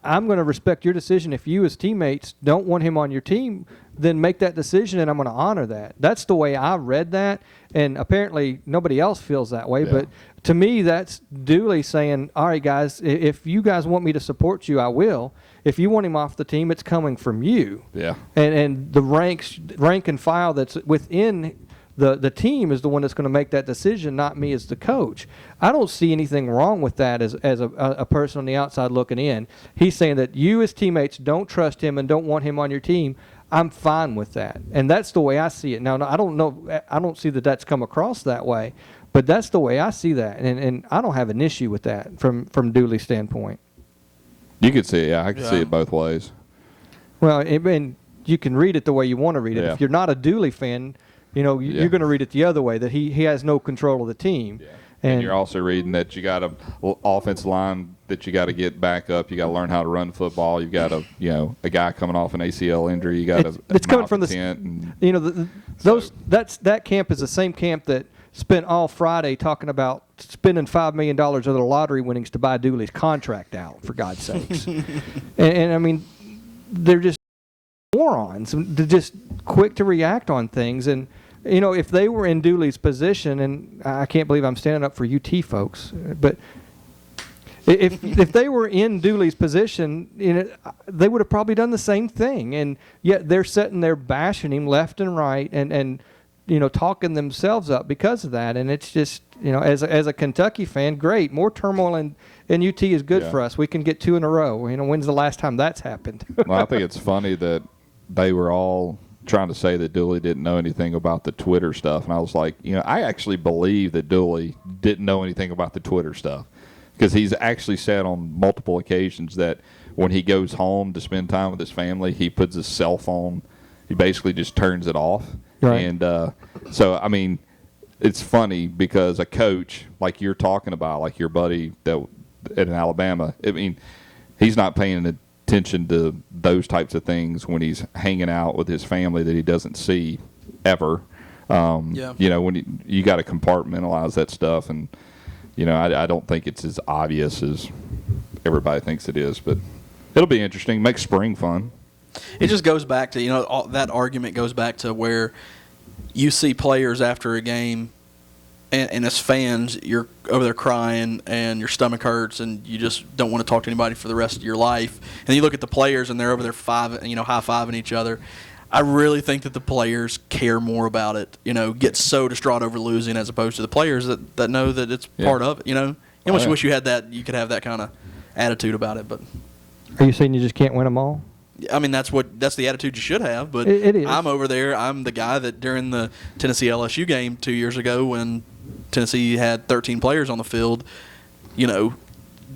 I'm going to respect your decision. If you as teammates don't want him on your team, then make that decision, and I'm going to honor that. That's the way I read that, and apparently nobody else feels that way. Yeah. But to me, that's Dooley saying, all right, guys, if you guys want me to support you, I will. If you want him off the team, it's coming from you. Yeah. And the rank and file that's within the team is the one that's going to make that decision, not me as the coach. I don't see anything wrong with that as a person on the outside looking in. He's saying that you as teammates don't trust him and don't want him on your team. I'm fine with that. And that's the way I see it. Now, I don't see that that's come across that way, but that's the way I see that. And I don't have an issue with that from Dooley's standpoint. You could see it. Yeah, I can see it both ways. Well, and you can read it the way you want to read it. Yeah. If you're not a Dooley fan, you're going to read it the other way, that he has no control of the team. Yeah. And you're also reading that you got a offensive line that you got to get back up. You got to learn how to run football. You've got a guy coming off an ACL injury. You got it's coming from that camp is the same camp that spent all Friday talking about spending $5 million of their lottery winnings to buy Dooley's contract out, for God's sakes. and they're just morons. They're just quick to react on things. And if they were in Dooley's position, and I can't believe I'm standing up for UT folks, but if they were in Dooley's position, they would have probably done the same thing. And yet they're sitting there bashing him left and right, and talking themselves up because of that. And it's just, as a Kentucky fan, great. More turmoil in UT is good for us. We can get 2 in a row. When's the last time that's happened? Well, I think it's funny that they were all trying to say that Dooley didn't know anything about the Twitter stuff. And I was like, I actually believe that Dooley didn't know anything about the Twitter stuff, because he's actually said on multiple occasions that when he goes home to spend time with his family, he puts his cell phone, he basically just turns it off. Right. And so, it's funny because a coach like you're talking about, like your buddy in Alabama, he's not paying attention to those types of things when he's hanging out with his family that he doesn't see ever. When you got to compartmentalize that stuff, and I don't think it's as obvious as everybody thinks it is, but it'll be interesting. Make spring fun. It just goes back to, that argument goes back to where you see players after a game, and as fans, you're over there crying and your stomach hurts and you just don't want to talk to anybody for the rest of your life. And you look at the players and they're over there high-fiving each other. I really think that the players care more about it, get so distraught over losing as opposed to the players that know that it's part of it, You almost wish you had that, you could have that kind of attitude about it. But Are you saying you just can't win them all? I mean, that's the attitude you should have. But it is. I'm over there. I'm the guy that during the Tennessee LSU game 2 years ago when Tennessee had 13 players on the field,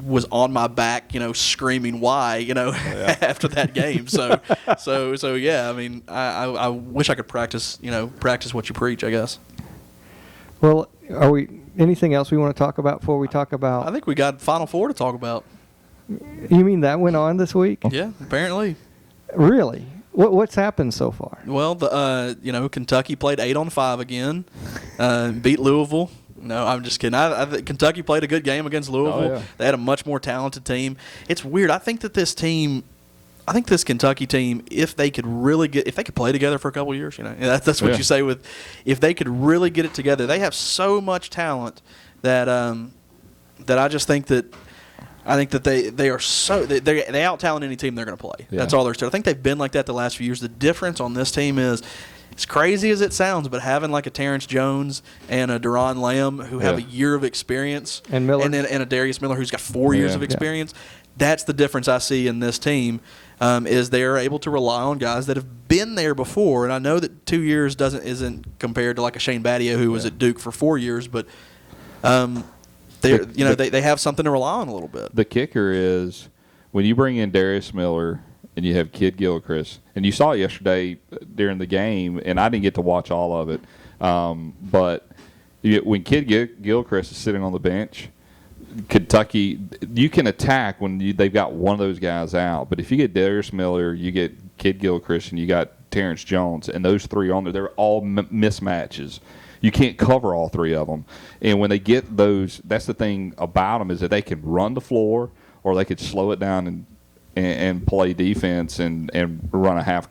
was on my back, screaming why, after that game. So yeah. I mean, I wish I could practice what you preach, I guess. Well, are we anything else we want to talk about before we talk about? I think we got Final Four to talk about. You mean that went on this week? Yeah, apparently. Really? What's happened so far? Well, Kentucky played 8-on-5 again, beat Louisville. No, I'm just kidding. I think Kentucky played a good game against Louisville. Oh, yeah. They had a much more talented team. It's weird. I think this Kentucky team, if they could play together for a couple of years, that's what you say with, if they could really get it together, they have so much talent that I just think that. I think that they are they out-talent any team they're going to play. Yeah. That's all there is to it. I think they've been like that the last few years. The difference on this team is, as crazy as it sounds, but having like a Terrence Jones and a Deron Lamb who have a year of experience, and Miller, and a Darius Miller who's got 4 years of experience, that's the difference I see in this team. Is they are able to rely on guys that have been there before, and I know that 2 years isn't compared to like a Shane Battier who was at Duke for 4 years, but. They have something to rely on a little bit. The kicker is when you bring in Darius Miller and you have Kid Gilchrist, and you saw it yesterday during the game, and I didn't get to watch all of it, but when Kid Gilchrist is sitting on the bench, Kentucky, you can attack when they've got one of those guys out. But if you get Darius Miller, you get Kid Gilchrist, and you got Terrence Jones, and those three on there, they're all mismatches. You can't cover all three of them. And when they get those, that's the thing about them is that they can run the floor or they could slow it down and play defense and run a half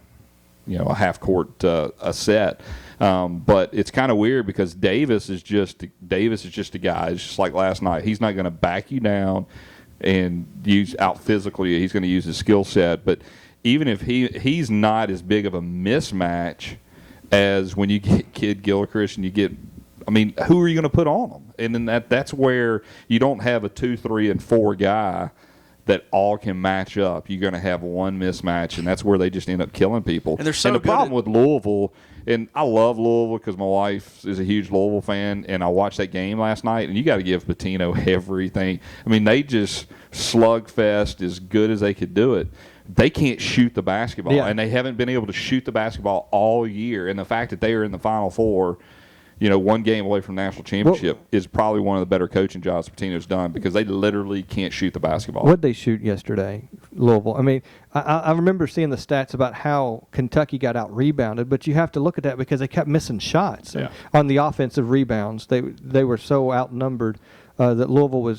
court a set. But it's kind of weird because Davis is just a guy. It's just like last night. He's not going to back you down and out physically. He's going to use his skill set. But even if he's not as big of a mismatch as when you get Kid Gilchrist and who are you going to put on them? And then that's where you don't have a 2, 3, and 4 guy that all can match up. You're going to have one mismatch, and that's where they just end up killing people. And the problem with Louisville, and I love Louisville because my wife is a huge Louisville fan, and I watched that game last night, and you got to give Pitino everything. I mean, they just slugfest as good as they could do it. They can't shoot the basketball, and they haven't been able to shoot the basketball all year. And the fact that they are in the Final Four, one game away from national championship, is probably one of the better coaching jobs Pitino's done because they literally can't shoot the basketball. What'd they shoot yesterday, Louisville? I mean, I remember seeing the stats about how Kentucky got out-rebounded, but you have to look at that because they kept missing shots on the offensive rebounds. They were so outnumbered. That Louisville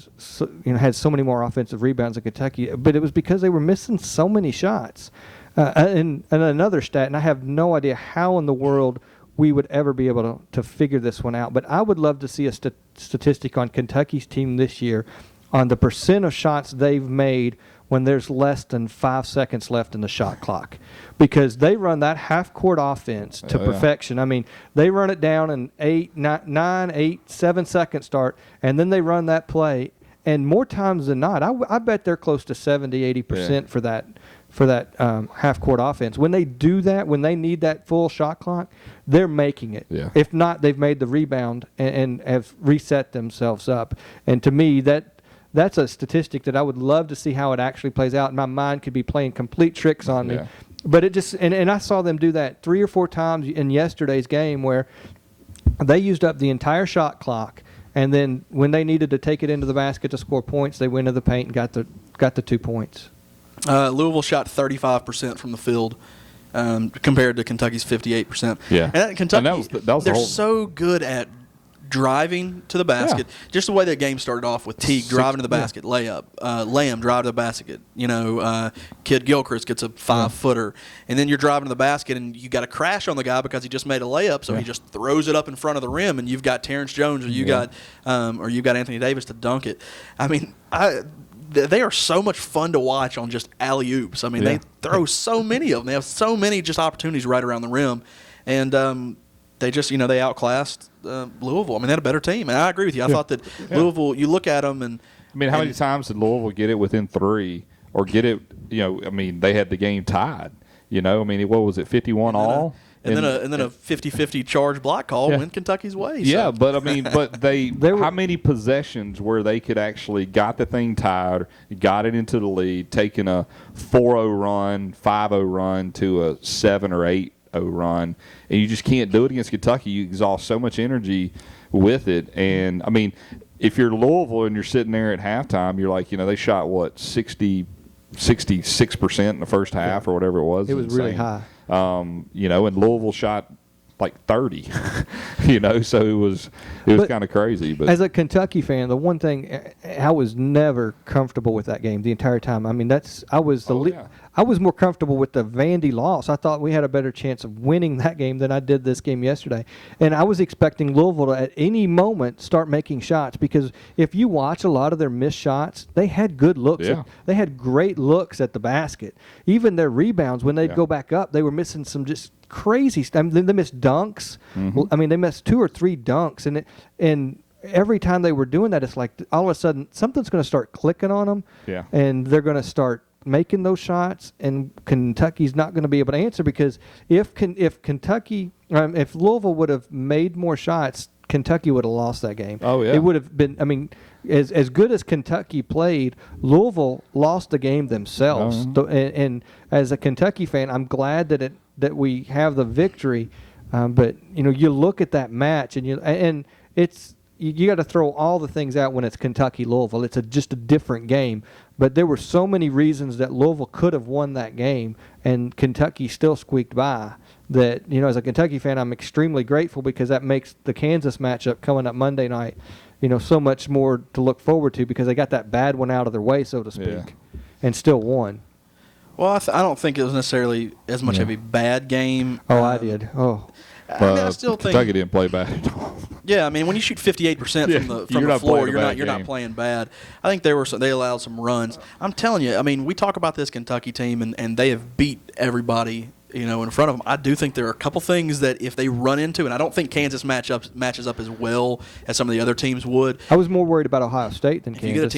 had so many more offensive rebounds than Kentucky, but it was because they were missing so many shots. And another stat, and I have no idea how in the world we would ever be able to figure this one out, but I would love to see a statistic on Kentucky's team this year on the percent of shots they've made when there's less than 5 seconds left in the shot clock, because they run that half-court offense to perfection. I mean, they run it down in 7 second start, and then they run that play, and more times than not, I bet they're close to 70-80% for that half-court offense. When they do that, when they need that full shot clock, they're making it. Yeah. If not, they've made the rebound and have reset themselves up. And to me, that's a statistic that I would love to see how it actually plays out. My mind could be playing complete tricks on me. But it just and I saw them do that 3 or 4 times in yesterday's game where they used up the entire shot clock, and then when they needed to take it into the basket to score points, they went to the paint and got the 2 points. Louisville shot 35% from the field compared to Kentucky's 58%. Yeah. And Kentucky, that was they're so good at driving to the basket. Just the way that game started off with Teague driving to the basket, layup. Lamb drive to the basket. Kid Gilchrist gets a 5-footer, and then you're driving to the basket, and you got to crash on the guy because he just made a layup, so he just throws it up in front of the rim, and you've got Terrence Jones or you've got Anthony Davis to dunk it. I mean, they are so much fun to watch on just alley-oops. I mean, they throw so many of them. They have so many just opportunities right around the rim, and they just, they outclassed Louisville. I mean, they had a better team, and I agree with you. I thought that Louisville, you look at them and – I mean, how many times did Louisville get it within 3 or get it, I mean, they had the game tied, I mean, what was it, 51 all? And then a 50-50 charge block call went Kentucky's way. Yeah, but I mean, how many possessions where they could actually got the thing tied, got it into the lead, taking a 4-0 run, 5-0 run to a 7 or 8 run, and you just can't do it against Kentucky. You exhaust so much energy with it. And I mean, if you're Louisville and you're sitting there at halftime, you're like, they shot 66% in the first half or whatever it was. It was really high. And Louisville shot like 30. So it was kind of crazy. But as a Kentucky fan, the one thing I was never comfortable with that game the entire time. I mean, I was more comfortable with the Vandy loss. I thought we had a better chance of winning that game than I did this game yesterday. And I was expecting Louisville to at any moment start making shots, because if you watch a lot of their missed shots, they had good looks. Yeah. They had great looks at the basket. Even their rebounds, when they'd go back up, they were missing some just crazy stuff. I mean, they missed dunks. Mm-hmm. I mean, they missed 2 or 3 dunks, and every time they were doing that, it's like all of a sudden something's going to start clicking on them, and they're going to start making those shots, and Kentucky's not going to be able to answer, because if Louisville would have made more shots, Kentucky would have lost that game. Oh, yeah. It would have been, I mean, as good as Kentucky played, Louisville lost the game themselves. And as a Kentucky fan, I'm glad that we have the victory. But you look at that match, and it's you got to throw all the things out when it's Kentucky Louisville. It's just a different game. But there were so many reasons that Louisville could have won that game, and Kentucky still squeaked by. That as a Kentucky fan, I'm extremely grateful, because that makes the Kansas matchup coming up Monday night, so much more to look forward to, because they got that bad one out of their way, so to speak, and still won. Well, I don't think it was necessarily as much of a bad game. Oh, I did. Oh. I mean, I still think Kentucky didn't play bad at all. Yeah, I mean, when you shoot 58% from the floor, you're not playing bad. I think they allowed some runs. I'm telling you, I mean, we talk about this Kentucky team, and they have beat everybody in front of them. I do think there are a couple things that if they run into, and I don't think Kansas matches up as well as some of the other teams would. I was more worried about Ohio State than Kansas. If you get a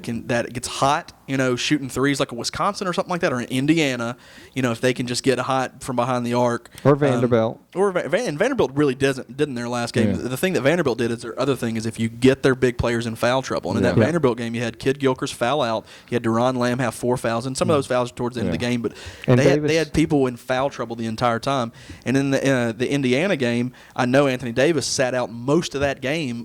team that gets hot, shooting threes like a Wisconsin or something like that, or an Indiana, if they can just get hot from behind the arc, or Vanderbilt, and Vanderbilt really didn't in their last game. The thing that Vanderbilt did is their other thing is if you get their big players in foul trouble, and in that Vanderbilt game you had Kid Gilchrist foul out, you had Deron Lamb have 4 fouls, and some of those fouls towards the end of the game, but they had people in foul trouble the entire time. And in the Indiana game, I know Anthony Davis sat out most of that game.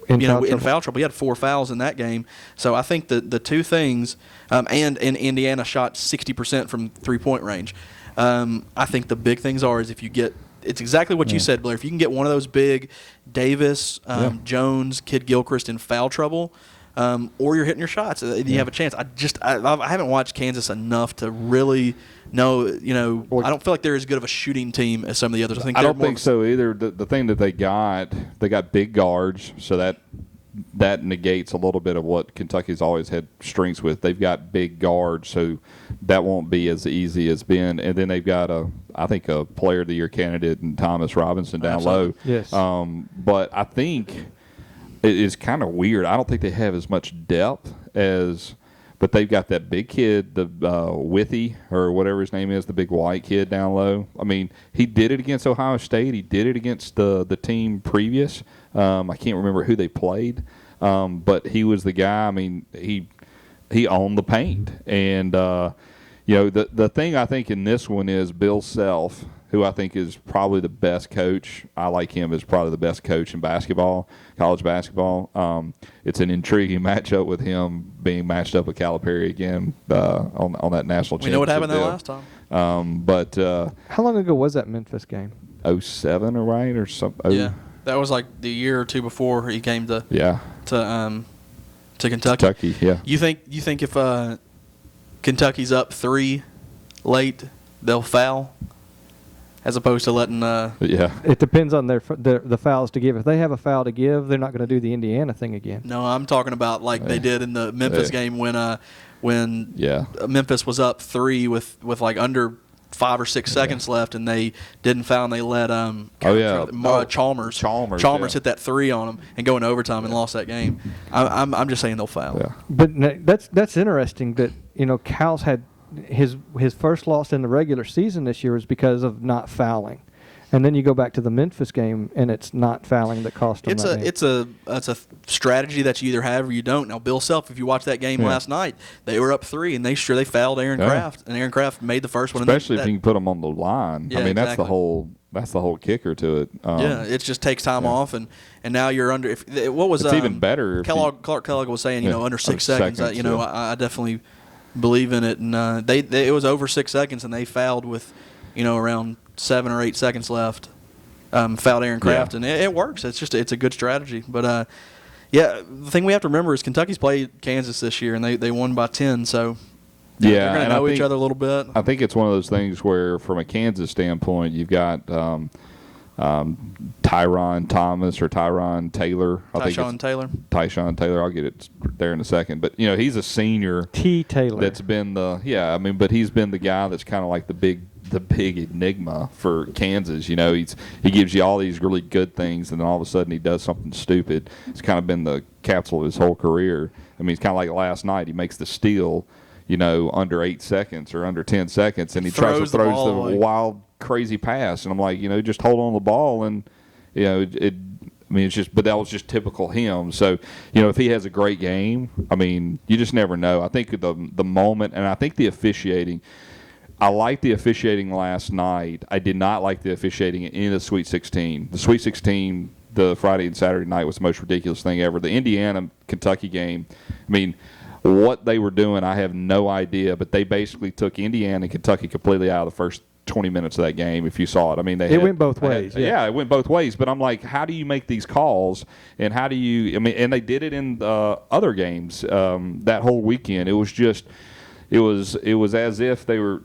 In foul trouble. He had 4 fouls in that game. So I think the two things, and Indiana shot 60% from 3-point range. I think the big things is if you get, it's exactly what you said, Blair. If you can get one of those big Davis, Jones, Kid Gilchrist in foul trouble, or you're hitting your shots, you have a chance. I haven't watched Kansas enough to really know. I don't feel like they're as good of a shooting team as some of the others. I don't think so either. The thing that they got big guards, so that negates a little bit of what Kentucky's always had strengths with. They've got big guards, so that won't be as easy as Ben. And then they've got I think a Player of the Year candidate in Thomas Robinson down low. Yes. But I think it is kind of weird. I don't think they have as much depth but they've got that big kid, the Withy or whatever his name is, the big white kid down low. I mean, he did it against Ohio State. He did it against the team previous. I can't remember who they played, but he was the guy. I mean, he owned the paint. And, the thing I think in this one is Bill Self, who I think is probably the best coach. I like him as probably the best coach in basketball, college basketball. It's an intriguing matchup with him being matched up with Calipari again on that national championship. We know what happened there last time. But how long ago was that Memphis game? 07 or right or something. Yeah. That was like the year or two before he came to Kentucky. Kentucky, yeah. You think if Kentucky's up 3 late, they'll foul, as opposed to letting? Yeah. It depends on the fouls to give. If they have a foul to give, they're not going to do the Indiana thing again. No, I'm talking about like they did in the Memphis game when Memphis was up 3 with like under 5 or 6 seconds left, and they didn't foul, and they let Chalmers hit that 3 on them and go into overtime and lost that game. I'm just saying they'll foul. Yeah. But that's interesting that Cal's had his first loss in the regular season this year was because of not fouling. And then you go back to the Memphis game, and it's not fouling that cost them that game. It's a strategy that you either have or you don't. Now, Bill Self, if you watched that game last night, they were up 3, and they fouled Aaron Kraft, and Aaron Kraft made the first one. Especially if you can put them on the line. Yeah, I mean, exactly. that's the whole kicker to it. It just takes time off, and now you're under. What was it's even better? Clark Kellogg was saying, under 6 seconds. I definitely believe in it, and it was over 6 seconds, and they fouled with, around 7 or 8 seconds left. Fouled Aaron Kraft, and it works. It's a good strategy. But the thing we have to remember is Kentucky's played Kansas this year, and they won by 10. So they're going to know each other a little bit. I think it's one of those things where, from a Kansas standpoint, you've got Tyron Thomas or Tyron Taylor. Tyshawn Taylor. I'll get it there in a second. But he's a senior. T. Taylor. That's been but he's been the guy that's kind of like the big enigma for Kansas. He gives you all these really good things, and then all of a sudden he does something stupid. It's kind of been the capsule of his whole career. I mean, it's kind of like last night. He makes the steal, under 8 seconds or under 10 seconds, and he throws the wild, crazy pass. And I'm like, just hold on to the ball, and it's just, but that was just typical him. So, if he has a great game, I mean, you just never know. I think the moment, and I think the officiating. I liked the officiating last night. I did not like the officiating in the Sweet 16. The Sweet 16, the Friday and Saturday night, was the most ridiculous thing ever. The Indiana-Kentucky game, I mean, what they were doing, I have no idea, but they basically took Indiana and Kentucky completely out of the first 20 minutes of that game, if you saw it. I mean, it went both ways. Yeah, it went both ways. But I'm like, how do you make these calls? And how do you – I mean, and they did it in other games that whole weekend. It was just – It was as if they were,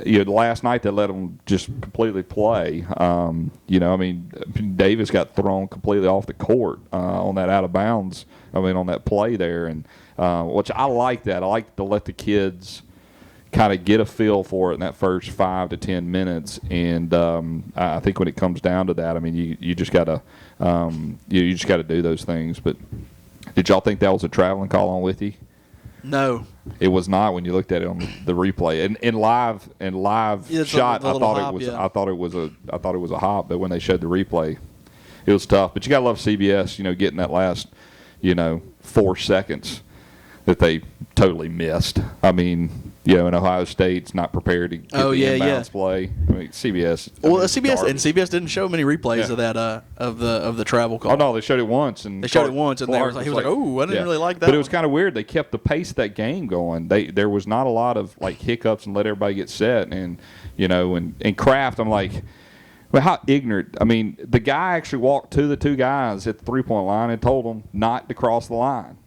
last night they let them just completely play. I mean, Davis got thrown completely off the court on that out of bounds. I mean, on that play there, and which I like that. I like to let the kids kind of get a feel for it in that first 5 to 10 minutes. And I think when it comes down to that, I mean, you just gotta you just gotta do those things. But did y'all think that was a traveling call on Withy? No, it was not when you looked at it on the replay. And in live shot, I thought it was a hop. But when they showed the replay, it was tough. But you gotta love CBS, getting that last, 4 seconds that they totally missed. I mean, and Ohio State's not prepared to get the inbounds play. I mean, CBS. CBS didn't show many replays of that of the travel call. Oh no, they showed it once, and he was like, "Oh, I didn't really like that." But it was kind of weird. They kept the pace of that game going. There was not a lot of like hiccups and let everybody get set, and and Kraft. I'm like, well, how ignorant. I mean, the guy actually walked to the 2 guys at the 3-point line and told them not to cross the line.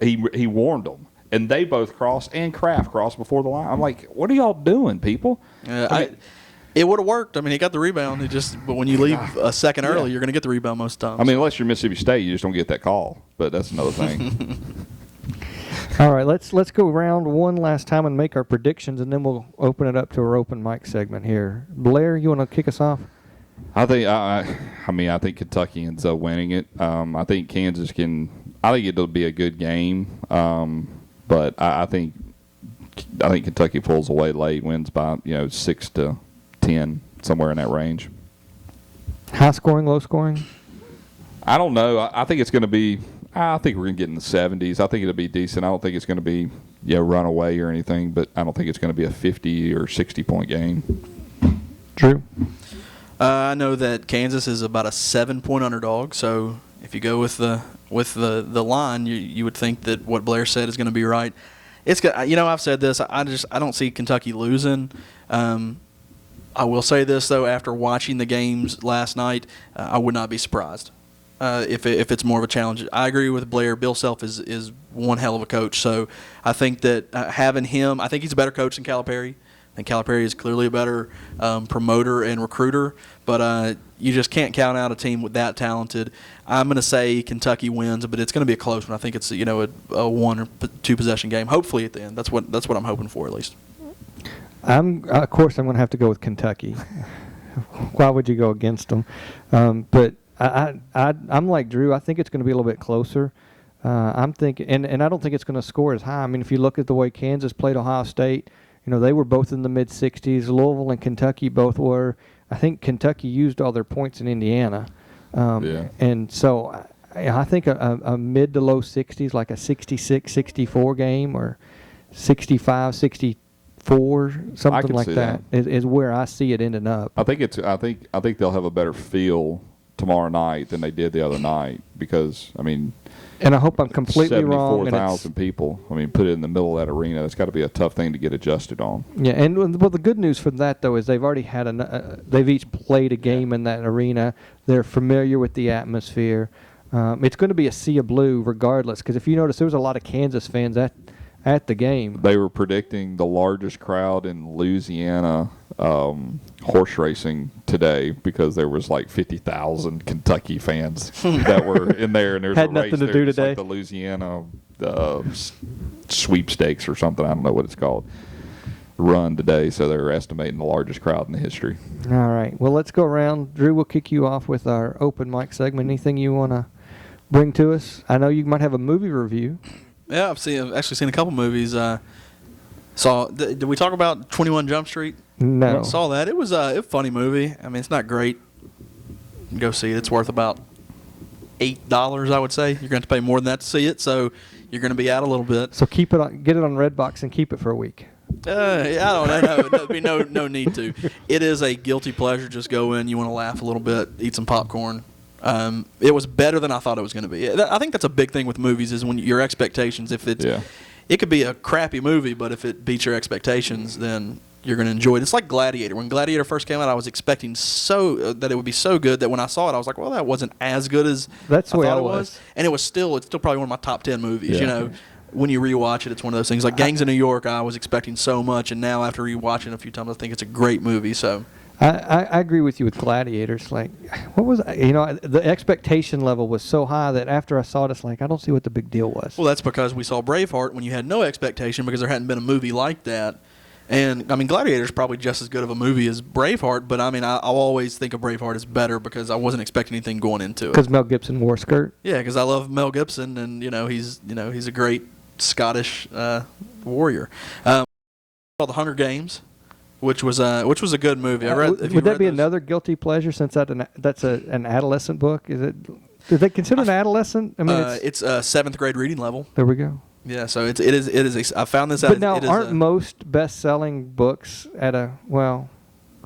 He warned them. And they both crossed, and Kraft crossed before the line. I'm like, what are y'all doing, people? It would have worked. I mean, he got the rebound. But when you leave a second early, you're going to get the rebound most times. I mean, unless you're Mississippi State, you just don't get that call. But that's another thing. All right, let's go around one last time and make our predictions, and then we'll open it up to our open mic segment here. Blair, you want to kick us off? I think Kentucky ends up winning it. I think Kansas can. I think it'll be a good game. But I think Kentucky pulls away late, wins by 6 to 10, somewhere in that range. High scoring, low scoring? I don't know. I think it's going to be. I think we're going to get in the 70s. I think it'll be decent. I don't think it's going to be run away or anything, but I don't think it's going to be a 50 or 60 point game. Drew? I know that Kansas is about a 7-point underdog, so if you go with the line, you would think that what Blair said is going to be right. It's I've said this. I don't see Kentucky losing. I will say this though, after watching the games last night, I would not be surprised. if it's more of a challenge. I agree with Blair. Bill Self is one hell of a coach. So I think that having him, I think he's a better coach than Calipari. I think Calipari is clearly a better promoter and recruiter. But you just can't count out a team with that talented. I'm going to say Kentucky wins, but it's going to be a close one. I think it's a 1 or 2 possession game. Hopefully at the end. That's what I'm hoping for at least. Of course I'm going to have to go with Kentucky. Why would you go against them? But I'm like Drew. I think it's going to be a little bit closer. I'm thinking, and I don't think it's going to score as high. I mean, if you look at the way Kansas played Ohio State, they were both in the mid-60s. Louisville and Kentucky both were. I think Kentucky used all their points in Indiana. And so I think a mid to low 60s, like a 66-64 game or 65-64, something like that is where I see it ending up. I think they'll have a better feel tomorrow night than they did the other night because, and I hope I'm completely wrong. 74,000 people. Put it in the middle of that arena. That's got to be a tough thing to get adjusted on. Yeah, and the good news for that though is they've already had they've each played a game in that arena. They're familiar with the atmosphere. It's going to be a sea of blue regardless. Because if you notice, there was a lot of Kansas fans at the game. They were predicting the largest crowd in Louisiana horse racing today because there was like 50,000 Kentucky fans that were in there, and there's had a nothing race to there, do just today. like the Louisiana sweepstakes or something. I don't know what it's called. Run today, so they're estimating the largest crowd in the history. All right. Well, let's go around. Drew, we'll kick you off with our open mic segment. Anything you want to bring to us? I know you might have a movie review. Yeah, I've actually seen a couple movies. Did we talk about 21 Jump Street? No. I saw that. It was a funny movie. It's not great. Go see it. It's worth about $8, I would say. You're going to have to pay more than that to see it, so you're going to be out a little bit. So get it on Redbox and keep it for a week. I don't know. There'd be no need to. It is a guilty pleasure. Just go in. You want to laugh a little bit, eat some popcorn. It was better than I thought it was going to be. I think that's a big thing with movies is when your expectations. It could be a crappy movie, but if it beats your expectations, then you're going to enjoy it. It's like Gladiator. When Gladiator first came out, I was expecting that it would be so good that when I saw it, I was like, well, that wasn't as good as I thought it was. And it's still probably one of my top 10 movies. Yeah. When you rewatch it, it's one of those things. Like Gangs of New York, I was expecting so much, and now after rewatching it a few times, I think it's a great movie. So I agree with you with Gladiators. Like, what was the expectation level was so high that after I saw it, it's like I don't see what the big deal was. Well, that's because we saw Braveheart when you had no expectation because there hadn't been a movie like that. And Gladiator's probably just as good of a movie as Braveheart, but I'll always think of Braveheart as better because I wasn't expecting anything going into it. Because Mel Gibson wore a skirt. Yeah, because I love Mel Gibson, and he's a great Scottish warrior. Called The Hunger Games, which was a good movie. Would that be another guilty pleasure since that's an adolescent book? Is it? Do they consider an adolescent? It's a 7th grade reading level. There we go. Yeah, so it is. I found this out. But now, aren't most best-selling books at a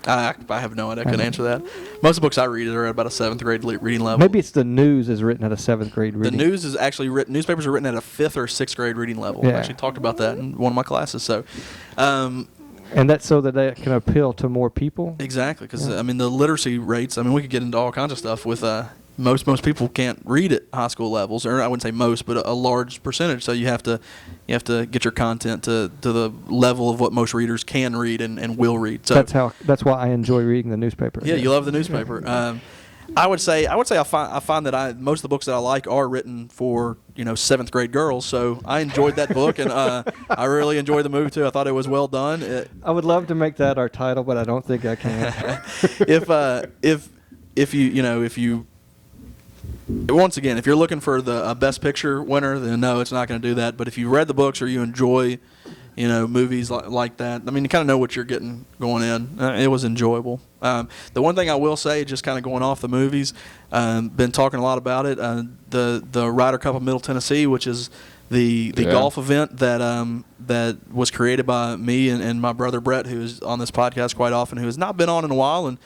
I have no idea. I couldn't answer that. Most of the books I read are at about a 7th grade reading level. Maybe it's the news is written at a 7th grade reading. The news is actually written. Newspapers are written at a 5th or 6th grade reading level. Yeah. I actually talked about that in one of my classes. So, and that's so that they can appeal to more people. Exactly, because the literacy rates. We could get into all kinds of stuff with. Most people can't read at high school levels, or I wouldn't say most, but a large percentage. So you have to get your content to the level of what most readers can read and will read. So that's why I enjoy reading the newspaper. Yeah, you love the newspaper. I would say I find that most of the books that I like are written for 7th grade girls. So I enjoyed that book, and I really enjoyed the movie too. I thought it was well done. I would love to make that our title, but I don't think I can. if you once again, if you're looking for the best picture winner, then no, it's not going to do that. But if you read the books or you enjoy, movies like that, you kind of know what you're getting going in. It was enjoyable. The one thing I will say, just kind of going off the movies, been talking a lot about it. The Ryder Cup of Middle Tennessee, which is the golf event that was created by me and my brother Brett, who is on this podcast quite often, who has not been on in a while, and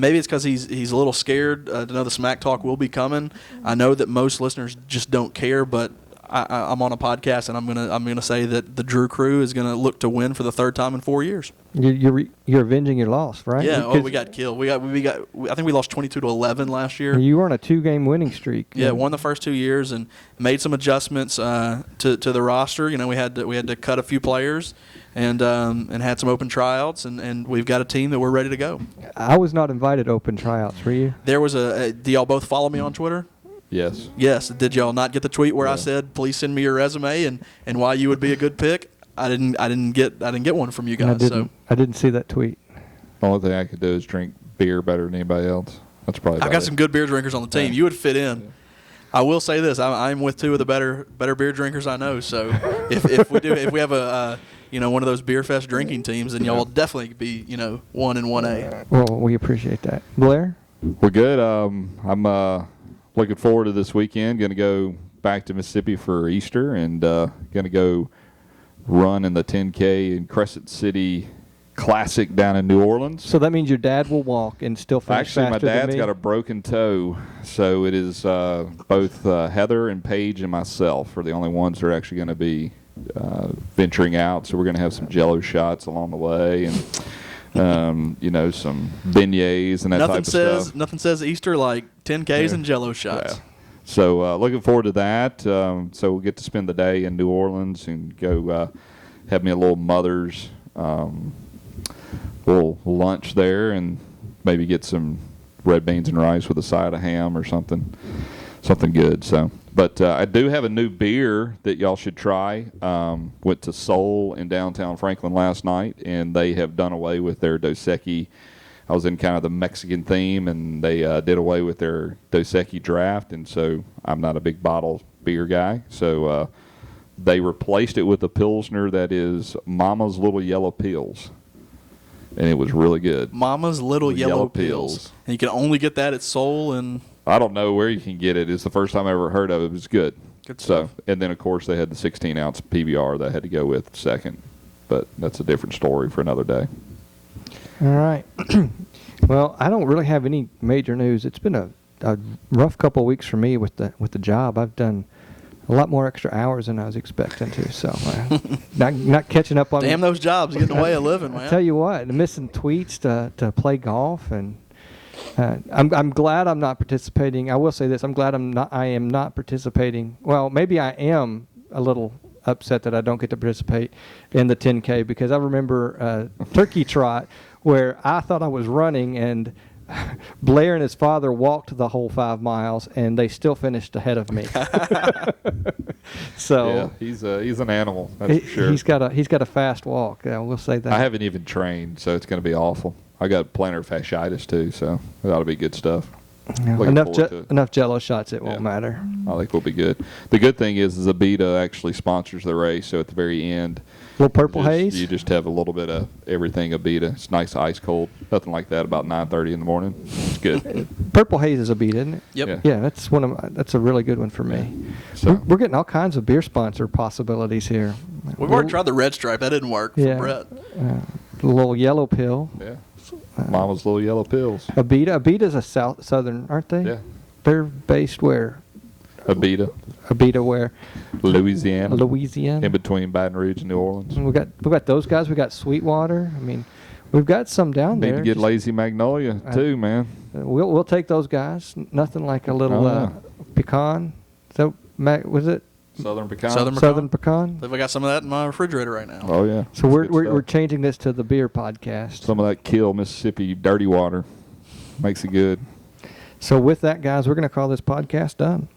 maybe it's because he's a little scared to know the smack talk will be coming. I know that most listeners just don't care, but I'm on a podcast, and I'm gonna say that the Drew Crew is gonna look to win for the third time in 4 years. You're avenging your loss, right? Yeah. Oh, we got killed. I think we lost 22-11 last year. You were on a 2-game winning streak. Yeah, won the first 2 years and made some adjustments to the roster. You know, we had to cut a few players and had some open tryouts, and we've got a team that we're ready to go. I was not invited to open tryouts. Were you? There was do y'all both follow me on Twitter? Yes. Yes. Did y'all not get the tweet where I said, "Please send me your resume and why you would be a good pick"? I didn't get one from you guys. I didn't see that tweet. The only thing I could do is drink beer better than anybody else. That's probably. I got some good beer drinkers on the team. You would fit in. Yeah. I will say this: I'm with 2 of the better beer drinkers I know. So if we have a one of those beer fest drinking teams, then y'all will definitely be 1 and 1A. Well, we appreciate that. Blair, we're good. I'm looking forward to this weekend. Going to go back to Mississippi for Easter and going to go run in the 10K in Crescent City Classic down in New Orleans. So that means your dad will walk and still finish Actually, faster my than dad's me? got a broken toe, so it is both Heather and Paige and myself are the only ones that are actually going to be venturing out. So we're going to have some Jello shots along the way and some beignets and that type of stuff. Nothing says Easter like 10Ks and Jello shots. Yeah. So looking forward to that. So we'll get to spend the day in New Orleans and go have me a little mother's little lunch there and maybe get some red beans and rice with a side of ham or something good. So, but I do have a new beer that y'all should try. Went to Soul in downtown Franklin last night, and they have done away with their Dos Equis. I was in kind of the Mexican theme, and they did away with their Dos Equis draft, and so I'm not a big bottle beer guy. So they replaced it with a Pilsner that is Mama's Little Yellow Pills, and it was really good. Mama's Little Yellow Pills. And you can only get that at Soul and... I don't know where you can get it. It's the first time I ever heard of it. It was good. Good stuff. So, and then, of course, they had the 16-ounce PBR that I had to go with second, but that's a different story for another day. All right. Well, I don't really have any major news. It's been a rough couple of weeks for me with the job. I've done a lot more extra hours than I was expecting to, so not catching up on. Damn those jobs, getting away a living, man. I tell you what, missing tweets to play golf, and I'm glad I'm not participating. I will say this: I'm glad I am not participating. Well, maybe I am a little upset that I don't get to participate in the 10K because I remember Turkey Trot where I thought I was running and Blair and his father walked the whole 5 miles and they still finished ahead of me. So yeah, he's an animal. That's for sure. He's got a fast walk. We'll say that. I haven't even trained, so it's going to be awful. I got plantar fasciitis too, so that'll be good stuff. Yeah, enough Jello shots, it won't matter. I think we'll be good. The good thing is Abita actually sponsors the race, so at the very end, little purple haze. You just have a little bit of everything Abita. It's nice, ice cold. Nothing like that about 9:30 in the morning. It's good. Purple haze is Abita, isn't it? Yep. Yeah, that's a really good one for me. So we're getting all kinds of beer sponsor possibilities here. We've already tried the Red Stripe. That didn't work for Brett. The little yellow pill. Yeah. Mama's Little Yellow Pills. Abita's a southern, aren't they? Yeah. They're based where? Abita where? Louisiana. Louisiana. In between Baton Rouge and New Orleans. And we got those guys. We got Sweetwater. I mean, we've got some down there. Need to get Lazy Magnolia too, man. We'll take those guys. Nothing like a little pecan. So was it? Southern Pecan. Southern Pecan. I got some of that in my refrigerator right now. Oh yeah. So we're changing this to the beer podcast. Some of that Kill Mississippi dirty water makes it good. So with that, guys, we're going to call this podcast done.